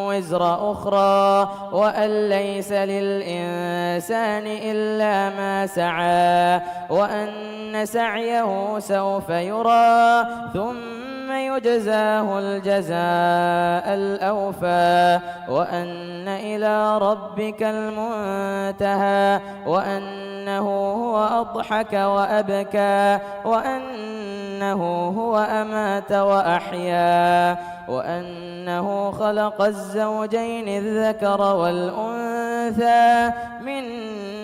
وزر أخرى وأن ليس للإنسان إلا ما سعى وأن سعيه سوف يرى ثم يجزاه الجزاء الأوفى وأن إلى ربك المنتهى وأنه هو أضحك وأبكى وأنه هو أمات وأحيا وأنه خلق الزوجين الذكر والأنثى من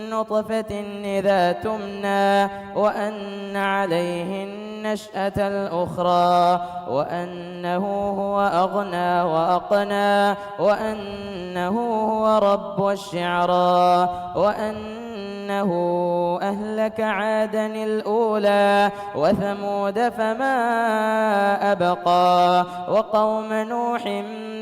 نطفة إذا تمنى وأن عليه النشأة الأخرى وأنه هو أغنى وأقنى وأنه هو رب الشعرى وأنه أهلك عادا الأولى وثمود فما أبقى وقوم نوح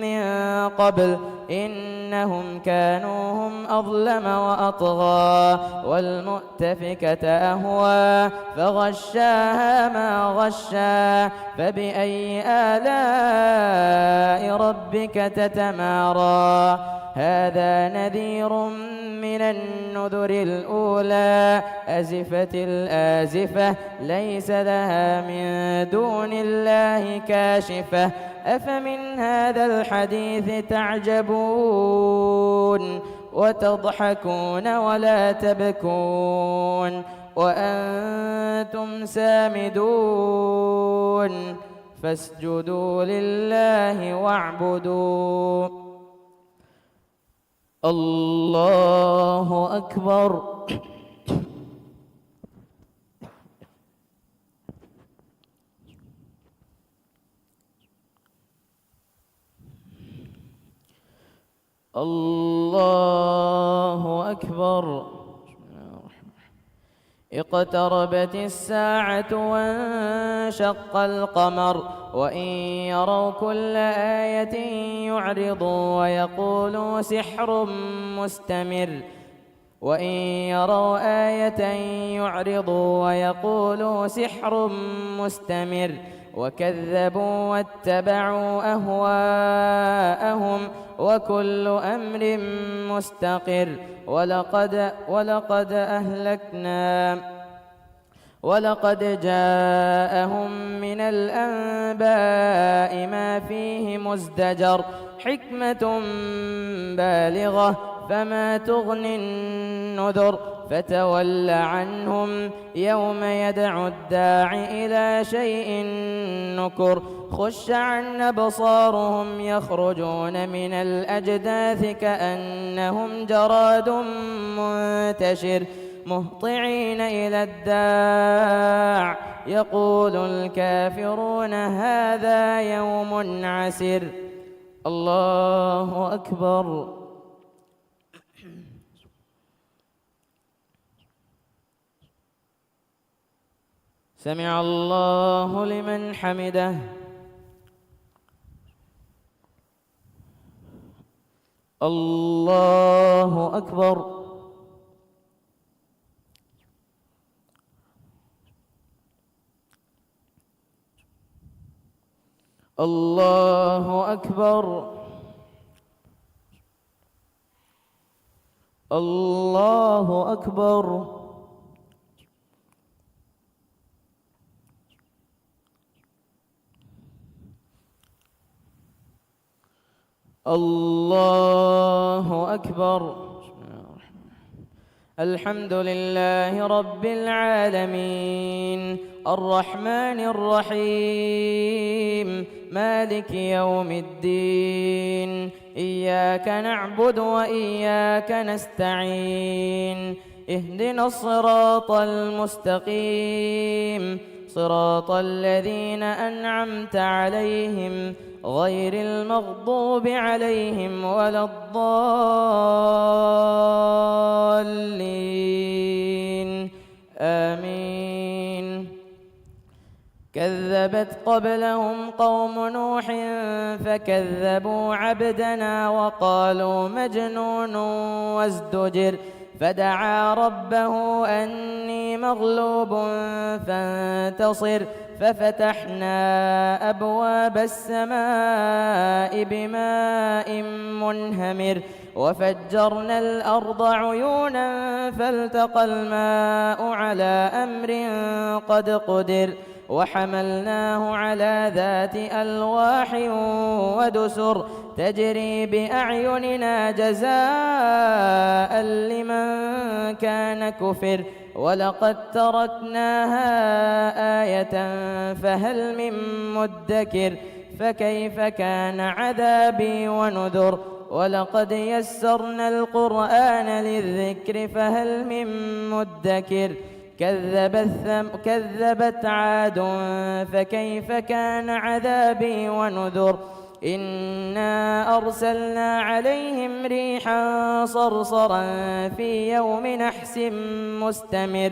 من قبل إنهم كانوا هم أظلم وأطغى والمؤتفكة أهوى فغشاها ما غشى فبأي آلاء ربك تتمارى هذا نذير من النذر الأولى أزفت الآزفة ليس لها من دون الله كاشفة أفمن هذا الحديث تعجبون وتضحكون ولا تبكون وأنتم سامدون فاسجدوا لله واعبدوا. الله أكبر. الله أكبر. اقتربت الساعة وانشق القمر وإن يروا كل آية يعرضوا ويقولوا سحر مستمر وإن يروا آية يعرضوا ويقولوا سحر مستمر وكذبوا واتبعوا أهواءهم وكل أمر مستقر ولقد جاءهم من الأنباء ما فيه مزدجر حكمة بالغة فما تغني النذر فتول عنهم يوم يدعو الداع إلى شيء نكر خش عن أبصارهم يخرجون من الأجداث كأنهم جراد منتشر مهطعين إلى الداع يقول الكافرون هذا يوم عسر. الله أكبر. سمع الله لمن حمده. الله أكبر. الله أكبر. الله أكبر. الله أكبر. الحمد لله رب العالمين الرحمن الرحيم مالك يوم الدين إياك نعبد وإياك نستعين اهدنا الصراط المستقيم صراط الذين أنعمت عليهم غير المغضوب عليهم ولا الضالين آمين. كذبت قبلهم قوم نوح فكذبوا عبدنا وقالوا مجنون وازدجر فدعا ربه أني مغلوب فانتصر ففتحنا أبواب السماء بماء منهمر وفجرنا الأرض عيونا فالتقى الماء على أمر قد قدر وحملناه على ذات ألواح ودسر تجري بأعيننا جزاء لمن كان كفر ولقد تركناها آية فهل من مدكر فكيف كان عذابي ونذر ولقد يسرنا القرآن للذكر فهل من مدكر كذبت عاد فكيف كان عذابي ونذر إنا أرسلنا عليهم ريحا صرصرا في يوم نحس مستمر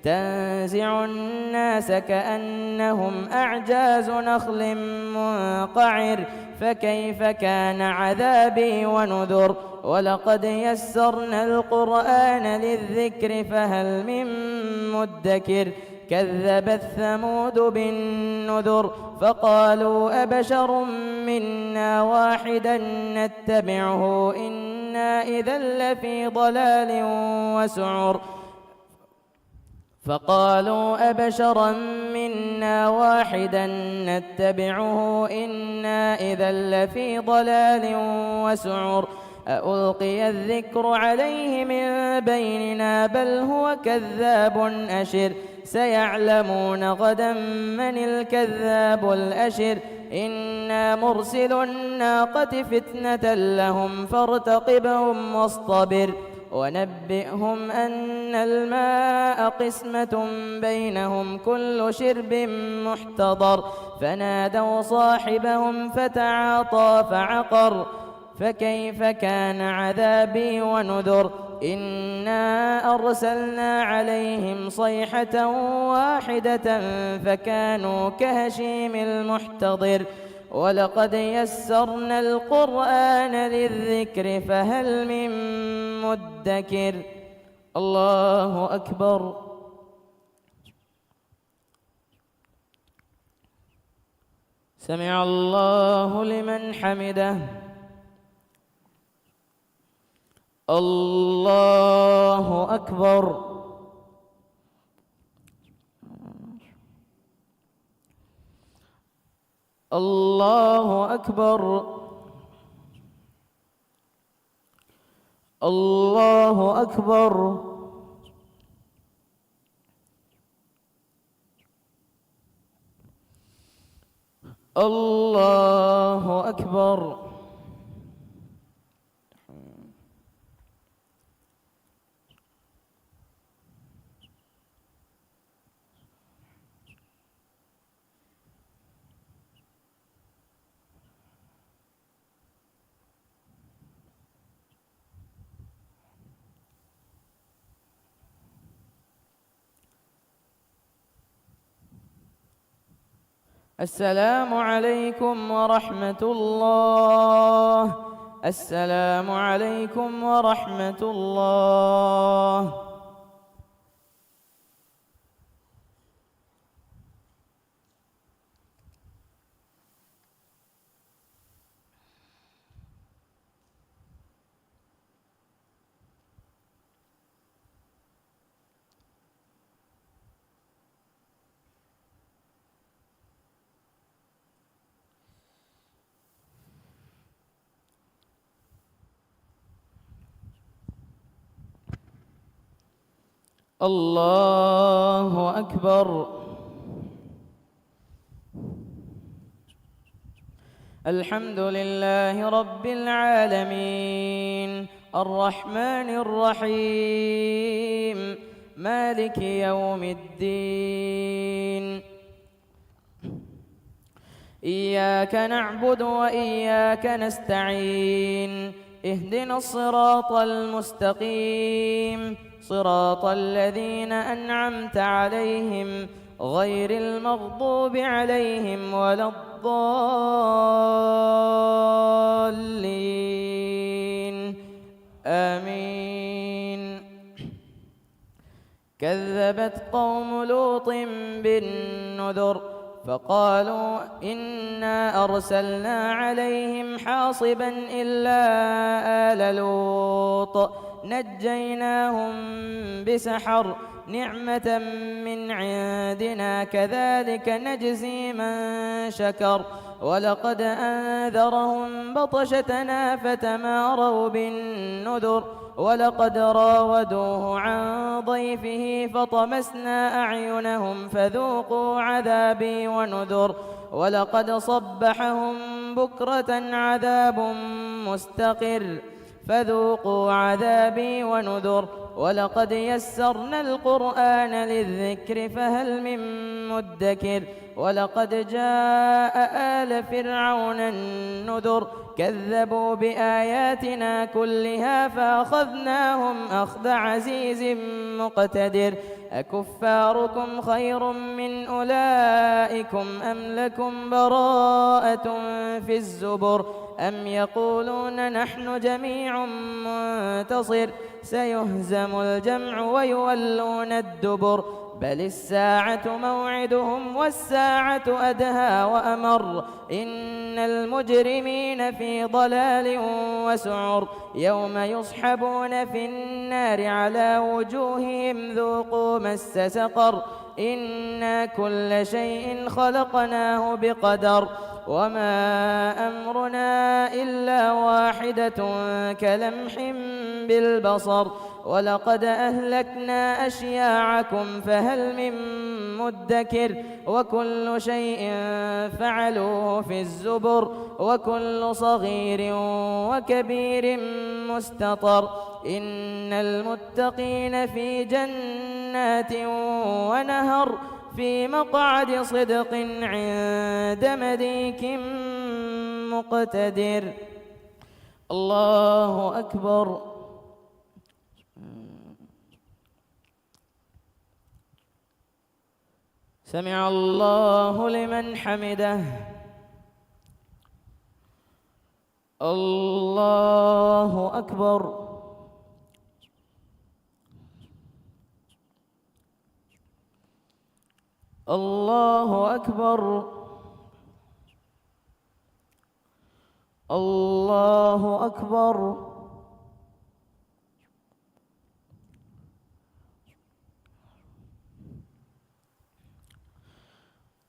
تنزع الناس كأنهم أعجاز نخل منقعر فكيف كان عذابي ونذر ولقد يسرنا القرآن للذكر فهل من مدكر كذبت ثمود بالنذر فقالوا أبشر منا واحدا نتبعه إنا إذا لفي ضلال وسعر فقالوا أبشرا منا واحدا نتبعه إنا إذا لفي ضلال وسعر ألقي الذكر عليه من بيننا بل هو كذاب أشر سيعلمون غدا من الكذاب الأشر إنا مرسل الناقة فتنة لهم فارتقبهم واصطبر ونبئهم أن الماء قسمة بينهم كل شرب محتضر فنادوا صاحبهم فتعاطى فعقر فكيف كان عذابي ونذر إنا أرسلنا عليهم صيحة واحدة فكانوا كهشيم المحتضر ولقد يسرنا القرآن للذكر فهل من مدكر الله أكبر. سمع الله لمن حمده. الله أكبر. الله أكبر. الله أكبر. الله أكبر. السلام عليكم ورحمة الله. السلام عليكم ورحمة الله. الله أكبر. الحمد لله رب العالمين الرحمن الرحيم مالك يوم الدين. إياك نعبد وإياك نستعين. اهدنا الصراط المستقيم صراط الذين أنعمت عليهم غير المغضوب عليهم ولا الضالين آمين. كذبت قوم لوط بالنذر فقالوا إنا أرسلنا عليهم حاصبا إلا آل لوط نجيناهم بسحر نعمة من عندنا كذلك نجزي من شكر. ولقد أنذرهم بطشتنا فتماروا بالنذر ولقد راودوه عن ضيفه فطمسنا أعينهم فذوقوا عذابي ونذر. ولقد صبحهم بكرة عذاب مستقر فذوقوا عذابي ونذر. ولقد يسرنا القرآن للذكر فهل من مدكر. ولقد جاء آل فرعون النذر كذبوا بآياتنا كلها فأخذناهم أخذ عزيز مقتدر. أكفاركم خير من أولئكم أم لكم براءة في الزبر أم يقولون نحن جميع منتصر سيهزم الجمع ويولون الدبر بل الساعة موعدهم والساعة أدهى وأمر. إن المجرمين في ضلال وسعر يوم يصحبون في النار على وجوههم ذوقوا مس سقر. إنا كل شيء خلقناه بقدر وما أمرنا إلا واحدة كلمح بالبصر. ولقد أهلكنا أشياعكم فهل من مدكر. وكل شيء فعلوه في الزبر وكل صغير وكبير مستطر. إن المتقين في جنات ونهر في مقعد صدق عند مليك مقتدر. الله أكبر. سمع الله لمن حمده. الله أكبر. الله أكبر. الله أكبر.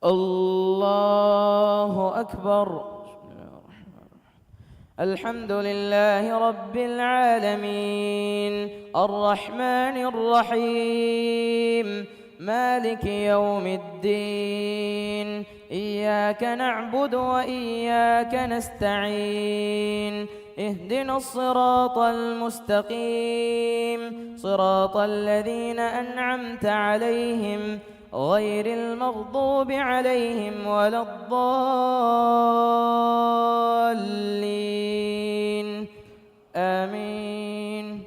الله أكبر. الحمد لله رب العالمين الرحمن الرحيم مالك يوم الدين إياك نعبد وإياك نستعين اهدنا الصراط المستقيم صراط الذين أنعمت عليهم غير المغضوب عليهم ولا الضالين آمين.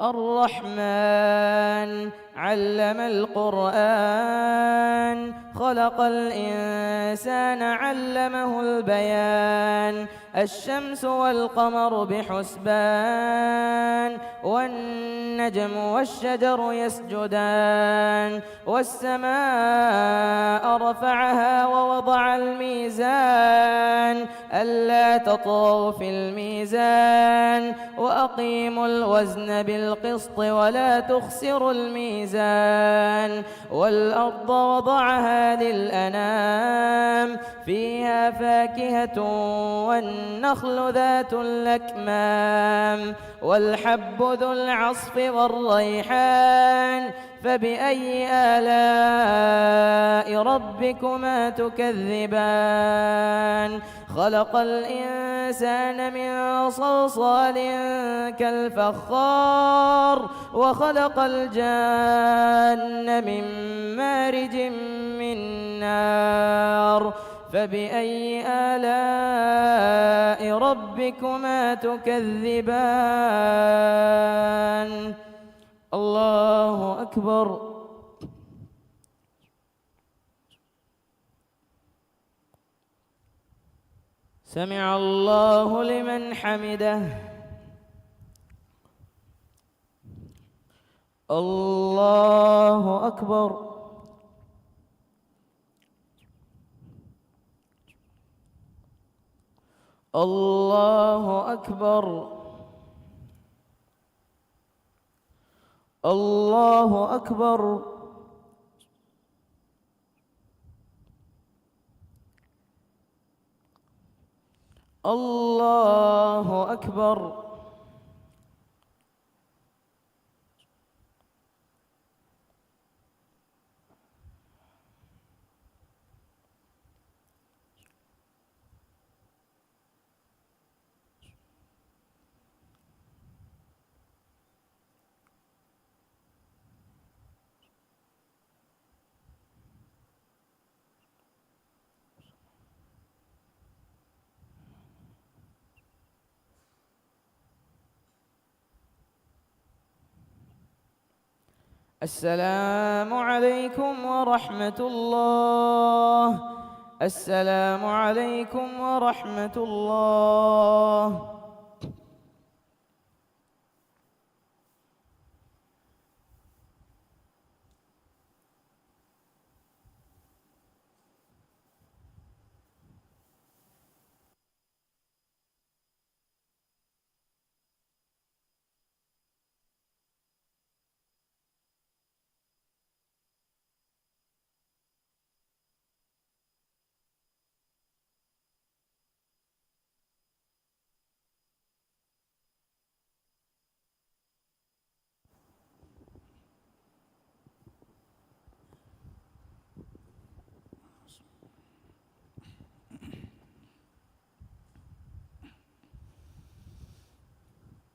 الرحمن علم القرآن خلق الإنسان علمه البيان الشمس والقمر بحسبان والنجم والشجر يسجدان والسماء رفعها ووضع الميزان ألا تطغوا في الميزان وأقيموا الوزن بالقسط ولا تخسروا الميزان والأرض وضعها للأنام فيها فاكهة والنخل ذات الأكمام والحب ذو العصف والريحان فبأي آلاء ربكما تكذبان خلق الإنسان من صلصال كالفخار وخلق الجان من مارج من نار فبأي آلاء ربكما تكذبان الله أكبر. سمع الله لمن حمده. الله أكبر. الله أكبر. الله أكبر. الله أكبر. السلام عليكم ورحمة الله. السلام عليكم ورحمة الله.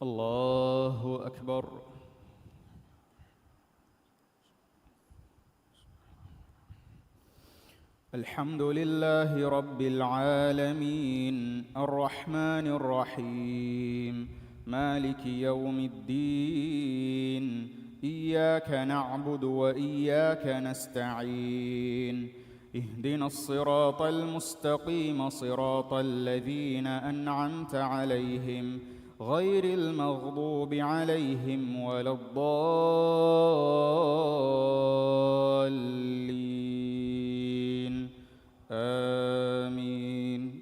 الله أكبر. الحمد لله رب العالمين الرحمن الرحيم مالك يوم الدين. إياك نعبد وإياك نستعين. اهدنا الصراط المستقيم صراط الذين أنعمت عليهم غير المغضوب عليهم ولا الضالين. آمين.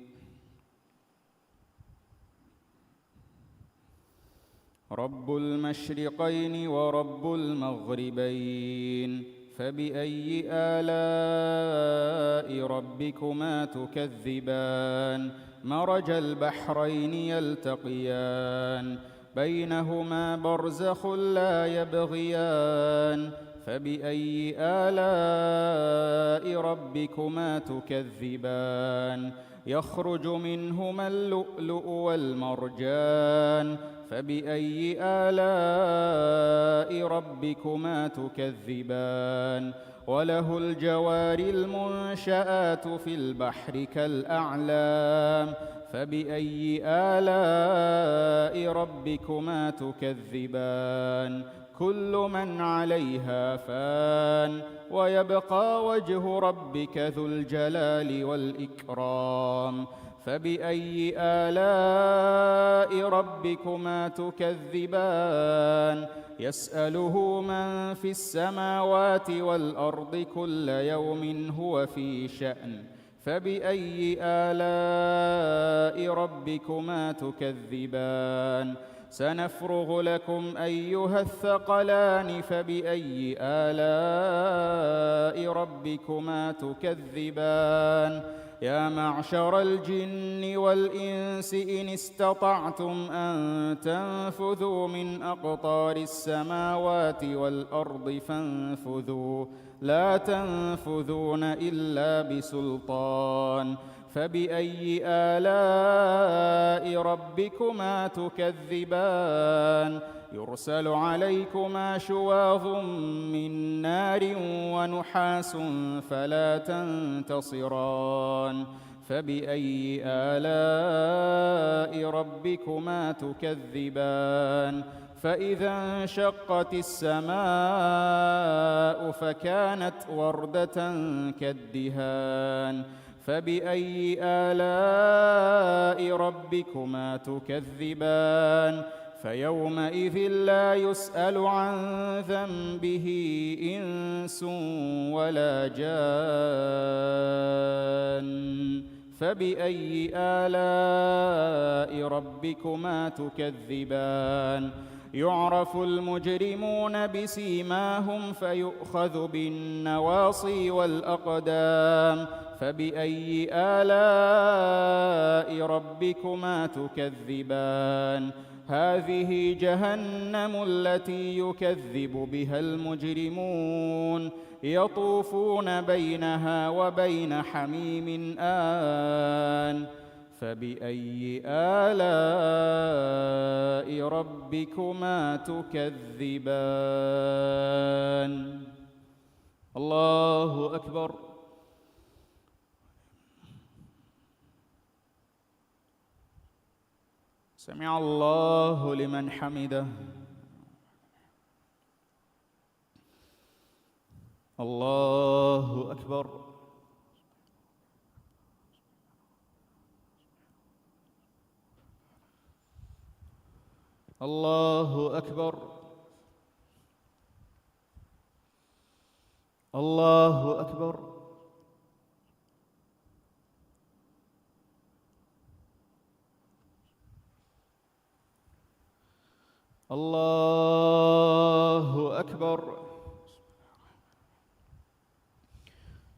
رب المشرقين ورب المغربين، فبأي آلاء ربكما تكذبان؟ مرج البحرين يلتقيان بينهما برزخ لا يبغيان، فبأي آلاء ربكما تكذبان؟ يخرج منهما اللؤلؤ والمرجان، فبأي آلاء ربكما تكذبان؟ وله الجوار المنشآت في البحر كالأعلام، فبأي آلاء ربكما تكذبان؟ كل من عليها فان، ويبقى وجه ربك ذو الجلال والإكرام، فبأي آلاء ربكما تكذبان؟ يسأله من في السماوات والأرض كل يوم هو في شأن، فبأي آلاء ربكما تكذبان؟ سنفرغ لكم أيها الثقلان، فبأي آلاء ربكما تكذبان؟ يا معشر الجن والإنس إن استطعتم أن تنفذوا من أقطار السماوات والأرض فانفذوا، لا تنفذون إلا بسلطان، فبأي آلاء ربكما تكذبان؟ يرسل عليكما شواظ من نار ونحاس فلا تنتصران، فبأي آلاء ربكما تكذبان؟ فإذا انشقت السماء فكانت وردة كالدهان، فبأي آلاء ربكما تكذبان؟ فيومئذ لا يسأل عن ذنبه إنس ولا جان، فبأي آلاء ربكما تكذبان؟ يعرف المجرمون بسيماهم فيؤخذ بالنواصي والأقدام، فبأي آلاء ربكما تكذبان؟ هذه جهنم التي يكذب بها المجرمون، يطوفون بينها وبين حميم آن، فبأي آلاء ربكما تكذبان؟ الله أكبر. سمع الله لمن حمده. الله أكبر. الله أكبر. الله أكبر. الله أكبر.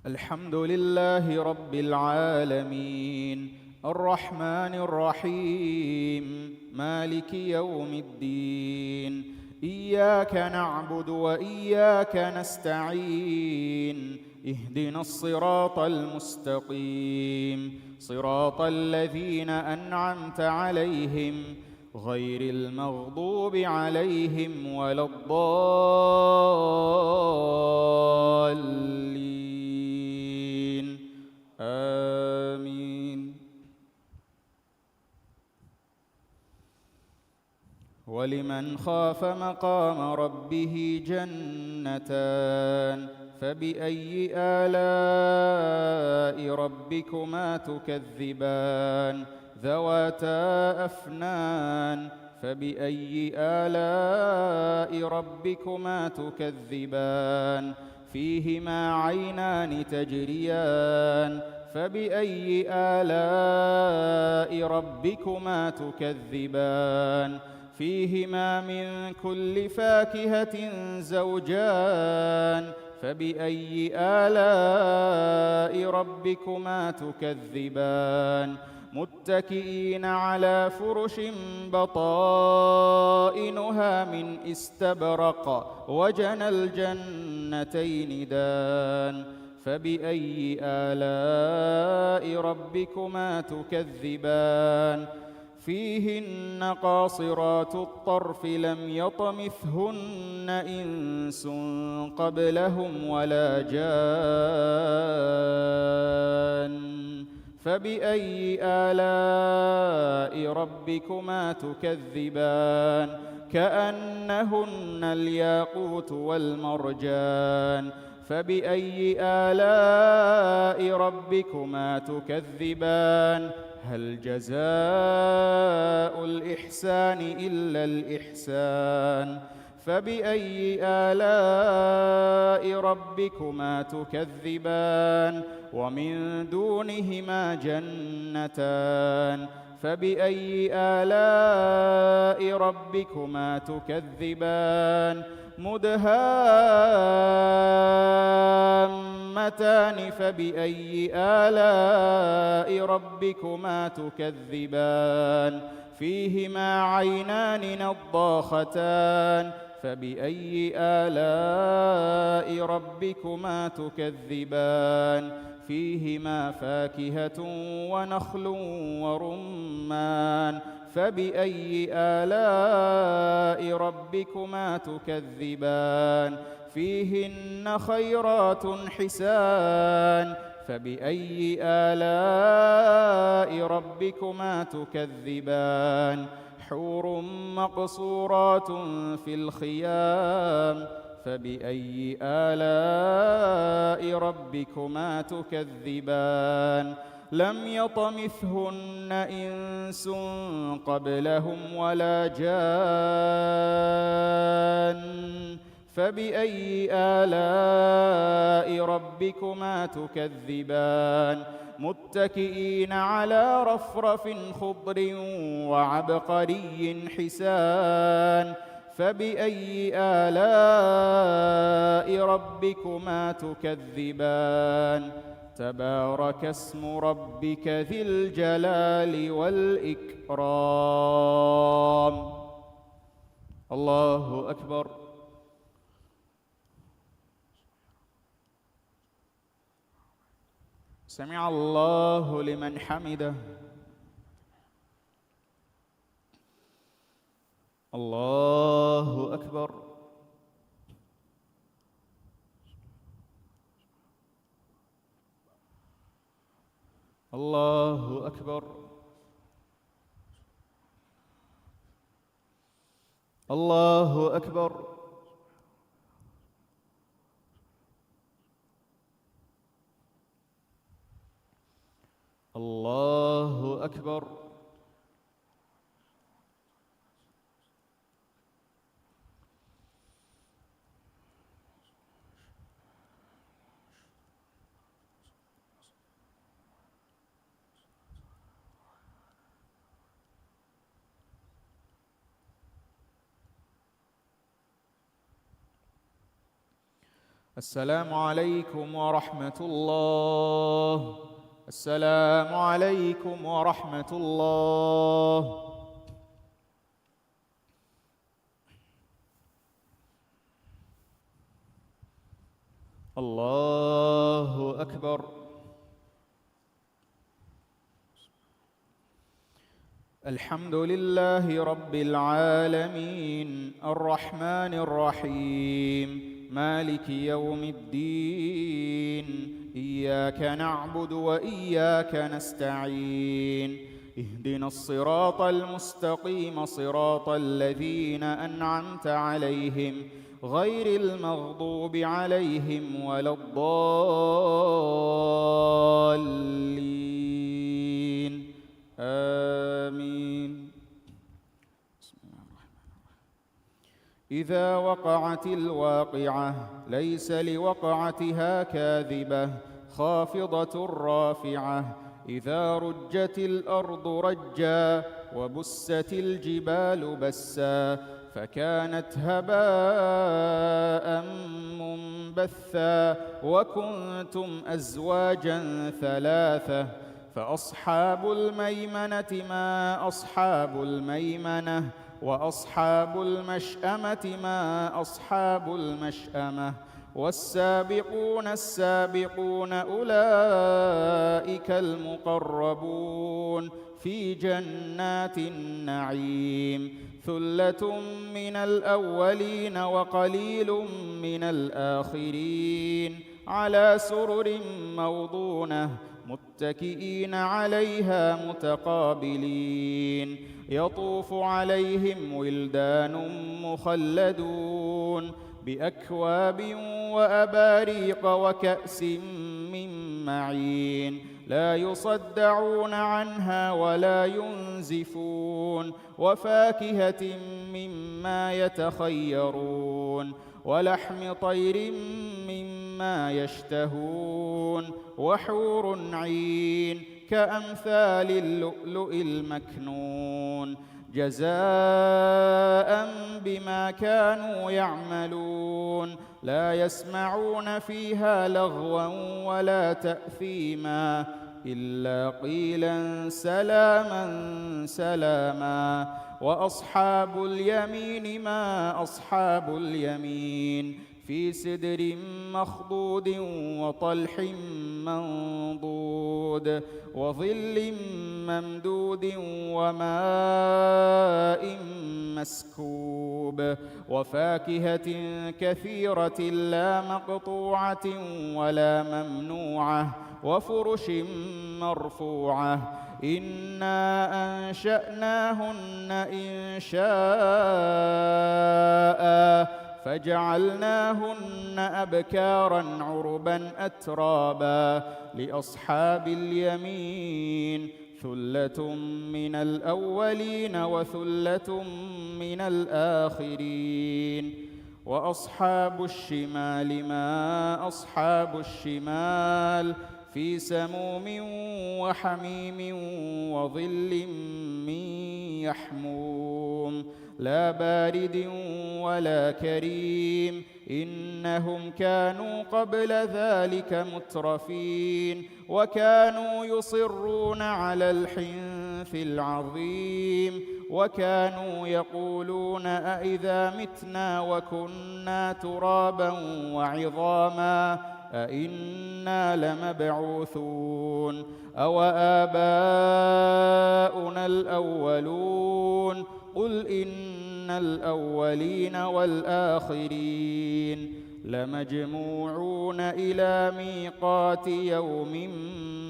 الحمد لله رب العالمين، الرحمن الرحيم، مالك يوم الدين. إياك نعبد وإياك نستعين، اهدنا الصراط المستقيم، صراط الذين أنعمت عليهم غير المغضوب عليهم ولا الضالين. آمين. ولمن خاف مقام ربه جنتان فبأي آلاء ربكما تكذبان ذواتا أفنان فبأي آلاء ربكما تكذبان فيهما عينان تجريان فبأي آلاء ربكما تكذبان فيهما من كل فاكهة زوجان فبأي آلاء ربكما تكذبان متكئين على فرش بطائنها من استبرق وجنى الجنتين دان فبأي آلاء ربكما تكذبان فيهن قاصرات الطرف لم يطمثهن إنس قبلهم ولا جان فبأي آلاء ربكما تكذبان كأنهن الياقوت والمرجان فبأي آلاء ربكما تكذبان هل جزاء الإحسان إلا الإحسان فبأي آلاء ربكما تكذبان ومن دونهما جنتان فبأي آلاء ربكما تكذبان مدهامتان فبأي آلاء ربكما تكذبان فيهما عينان نضاختان فبأي آلاء ربكما تكذبان فيهما فاكهة ونخل ورمان فبأي آلاء ربكما تكذبان فيهن خيرات حسان فبأي آلاء ربكما تكذبان حور مقصورات في الخيام فبأي آلاء ربكما تكذبان لم يطمثهن إنس قبلهم ولا جان فبأي آلاء ربكما تكذبان متكئين على رفرف خضر وعبقري حسان فبأي آلاء ربكما تكذبان تبارك اسم ربك ذي الجلال والإكرام. الله أكبر. سمع الله لمن حمده. الله أكبر. الله أكبر. الله أكبر. الله أكبر. السلام عليكم ورحمة الله. السلام عليكم ورحمة الله. الله أكبر. الحمد لله رب العالمين الرحمن الرحيم مالك يوم الدين إياك نعبد وإياك نستعين اهدنا الصراط المستقيم صراط الذين أنعمت عليهم غير المغضوب عليهم ولا الضالين آمين. إذا وقعت الواقعة ليس لوقعتها كاذبة خافضة رافعة إذا رجت الأرض رجا وبست الجبال بسا فكانت هباء منبثا وكنتم أزواجا ثلاثة فأصحاب الميمنة ما أصحاب الميمنة وأصحاب المشأمة ما أصحاب المشأمة والسابقون السابقون أولئك المقربون في جنات النعيم ثلة من الأولين وقليل من الآخرين على سرر موضونة متكئين عليها متقابلين يطوف عليهم ولدان مخلدون بأكواب وأباريق وكأس من معين لا يصدعون عنها ولا ينزفون وفاكهة مما يتخيرون ولحم طير مما يشتهون وحور عين كأمثال اللؤلؤ المكنون جزاء بما كانوا يعملون لا يسمعون فيها لغوا ولا تأثيما إلا قيلا سلاما سلاما وأصحاب اليمين ما أصحاب اليمين في سدر مخضود وطلح منضود وظل ممدود وماء مسكوب وفاكهة كثيرة لا مقطوعة ولا ممنوعة وفرش مرفوعة إنا أنشأناهن إنشاء فجعلناهن أبكارا عربا أترابا لأصحاب اليمين ثلة من الأولين وثلة من الآخرين وأصحاب الشمال ما أصحاب الشمال في سموم وحميم وظل من يحموم لا بارد ولا كريم إنهم كانوا قبل ذلك مترفين وكانوا يصرون على الحنث العظيم وكانوا يقولون أإذا متنا وكنا ترابا وعظاما أإنا لمبعوثون أو آباؤنا الأولون قل إن الأولين والآخرين لمجموعون إلى ميقات يوم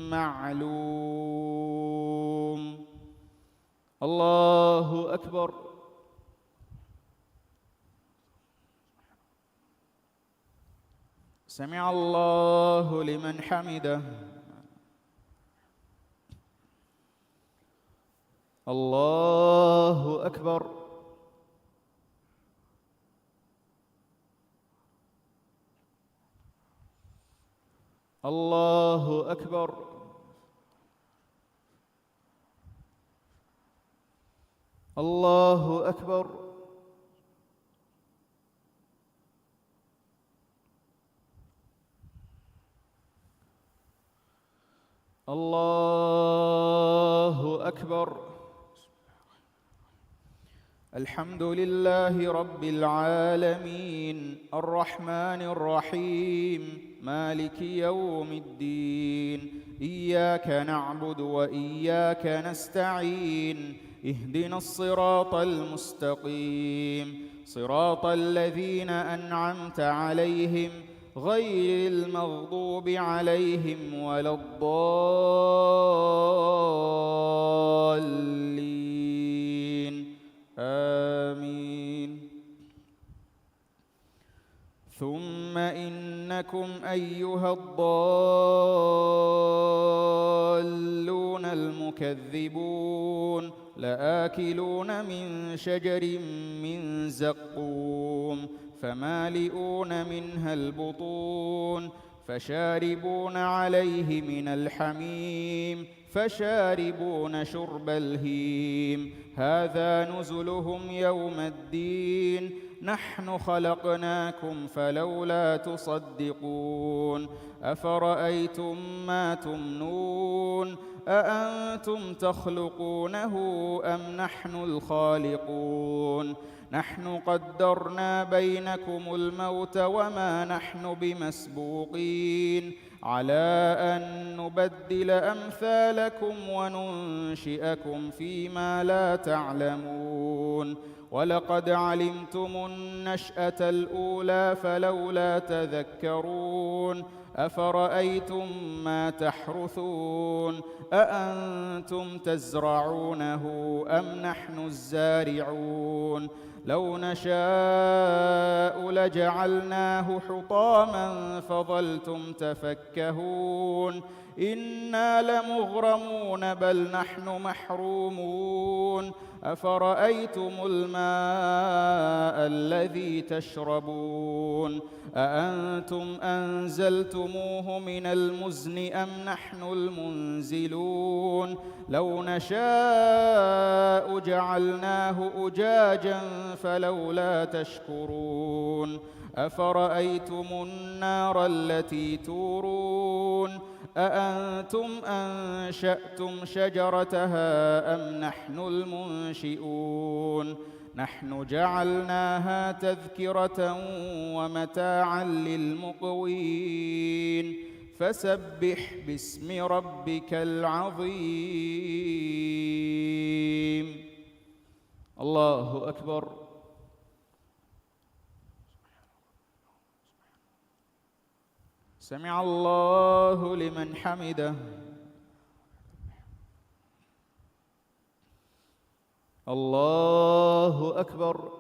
معلوم. الله أكبر. سمع الله لمن حمده. الله أكبر. الله أكبر. الله أكبر. الله أكبر. الحمد لله رب العالمين الرحمن الرحيم مالك يوم الدين إياك نعبد وإياك نستعين اهدنا الصراط المستقيم صراط الذين أنعمت عليهم غير المغضوب عليهم ولا الضالين آمين. ثم إنكم أيها الضالون المكذبون لآكلون من شجر من زقوم فمالئون منها البطون فشاربون عليه من الحميم فشاربون شرب الهيم هذا نزلهم يوم الدين نحن خلقناكم فلولا تصدقون أفرأيتم ما تمنون أأنتم تخلقونه أم نحن الخالقون نحن قدرنا بينكم الموت وما نحن بمسبوقين على أن نبدل أمثالكم وننشئكم فيما لا تعلمون ولقد علمتم النشأة الأولى فلولا تذكرون أفرأيتم ما تحرثون أأنتم تزرعونه أم نحن الزارعون لو نشاء لجعلناه حطاما فظلتم تفكهون إنا لمغرمون بل نحن محرومون أفرأيتم الماء الذي تشربون أأنتم أنزلتموه من المزن أم نحن المنزلون لو نشاء جعلناه أجاجا فلولا تشكرون أفرأيتم النار التي تورون أأنتم أنشأتم شجرتها أم نحن المنشئون نحن جعلناها تذكرة ومتاعا للمقوين فسبح باسم ربك العظيم. الله أكبر. سمع الله لمن حمده. الله أكبر.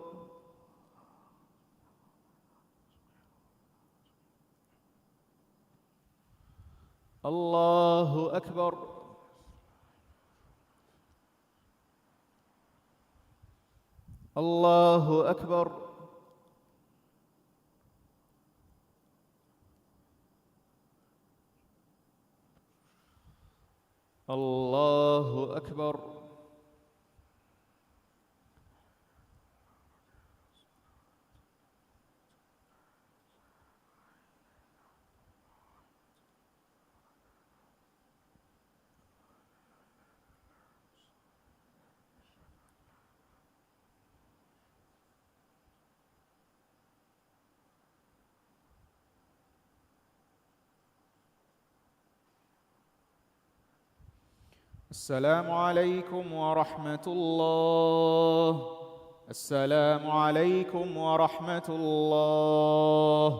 الله أكبر. الله أكبر. الله أكبر. السلام عليكم ورحمة الله. السلام عليكم ورحمة الله.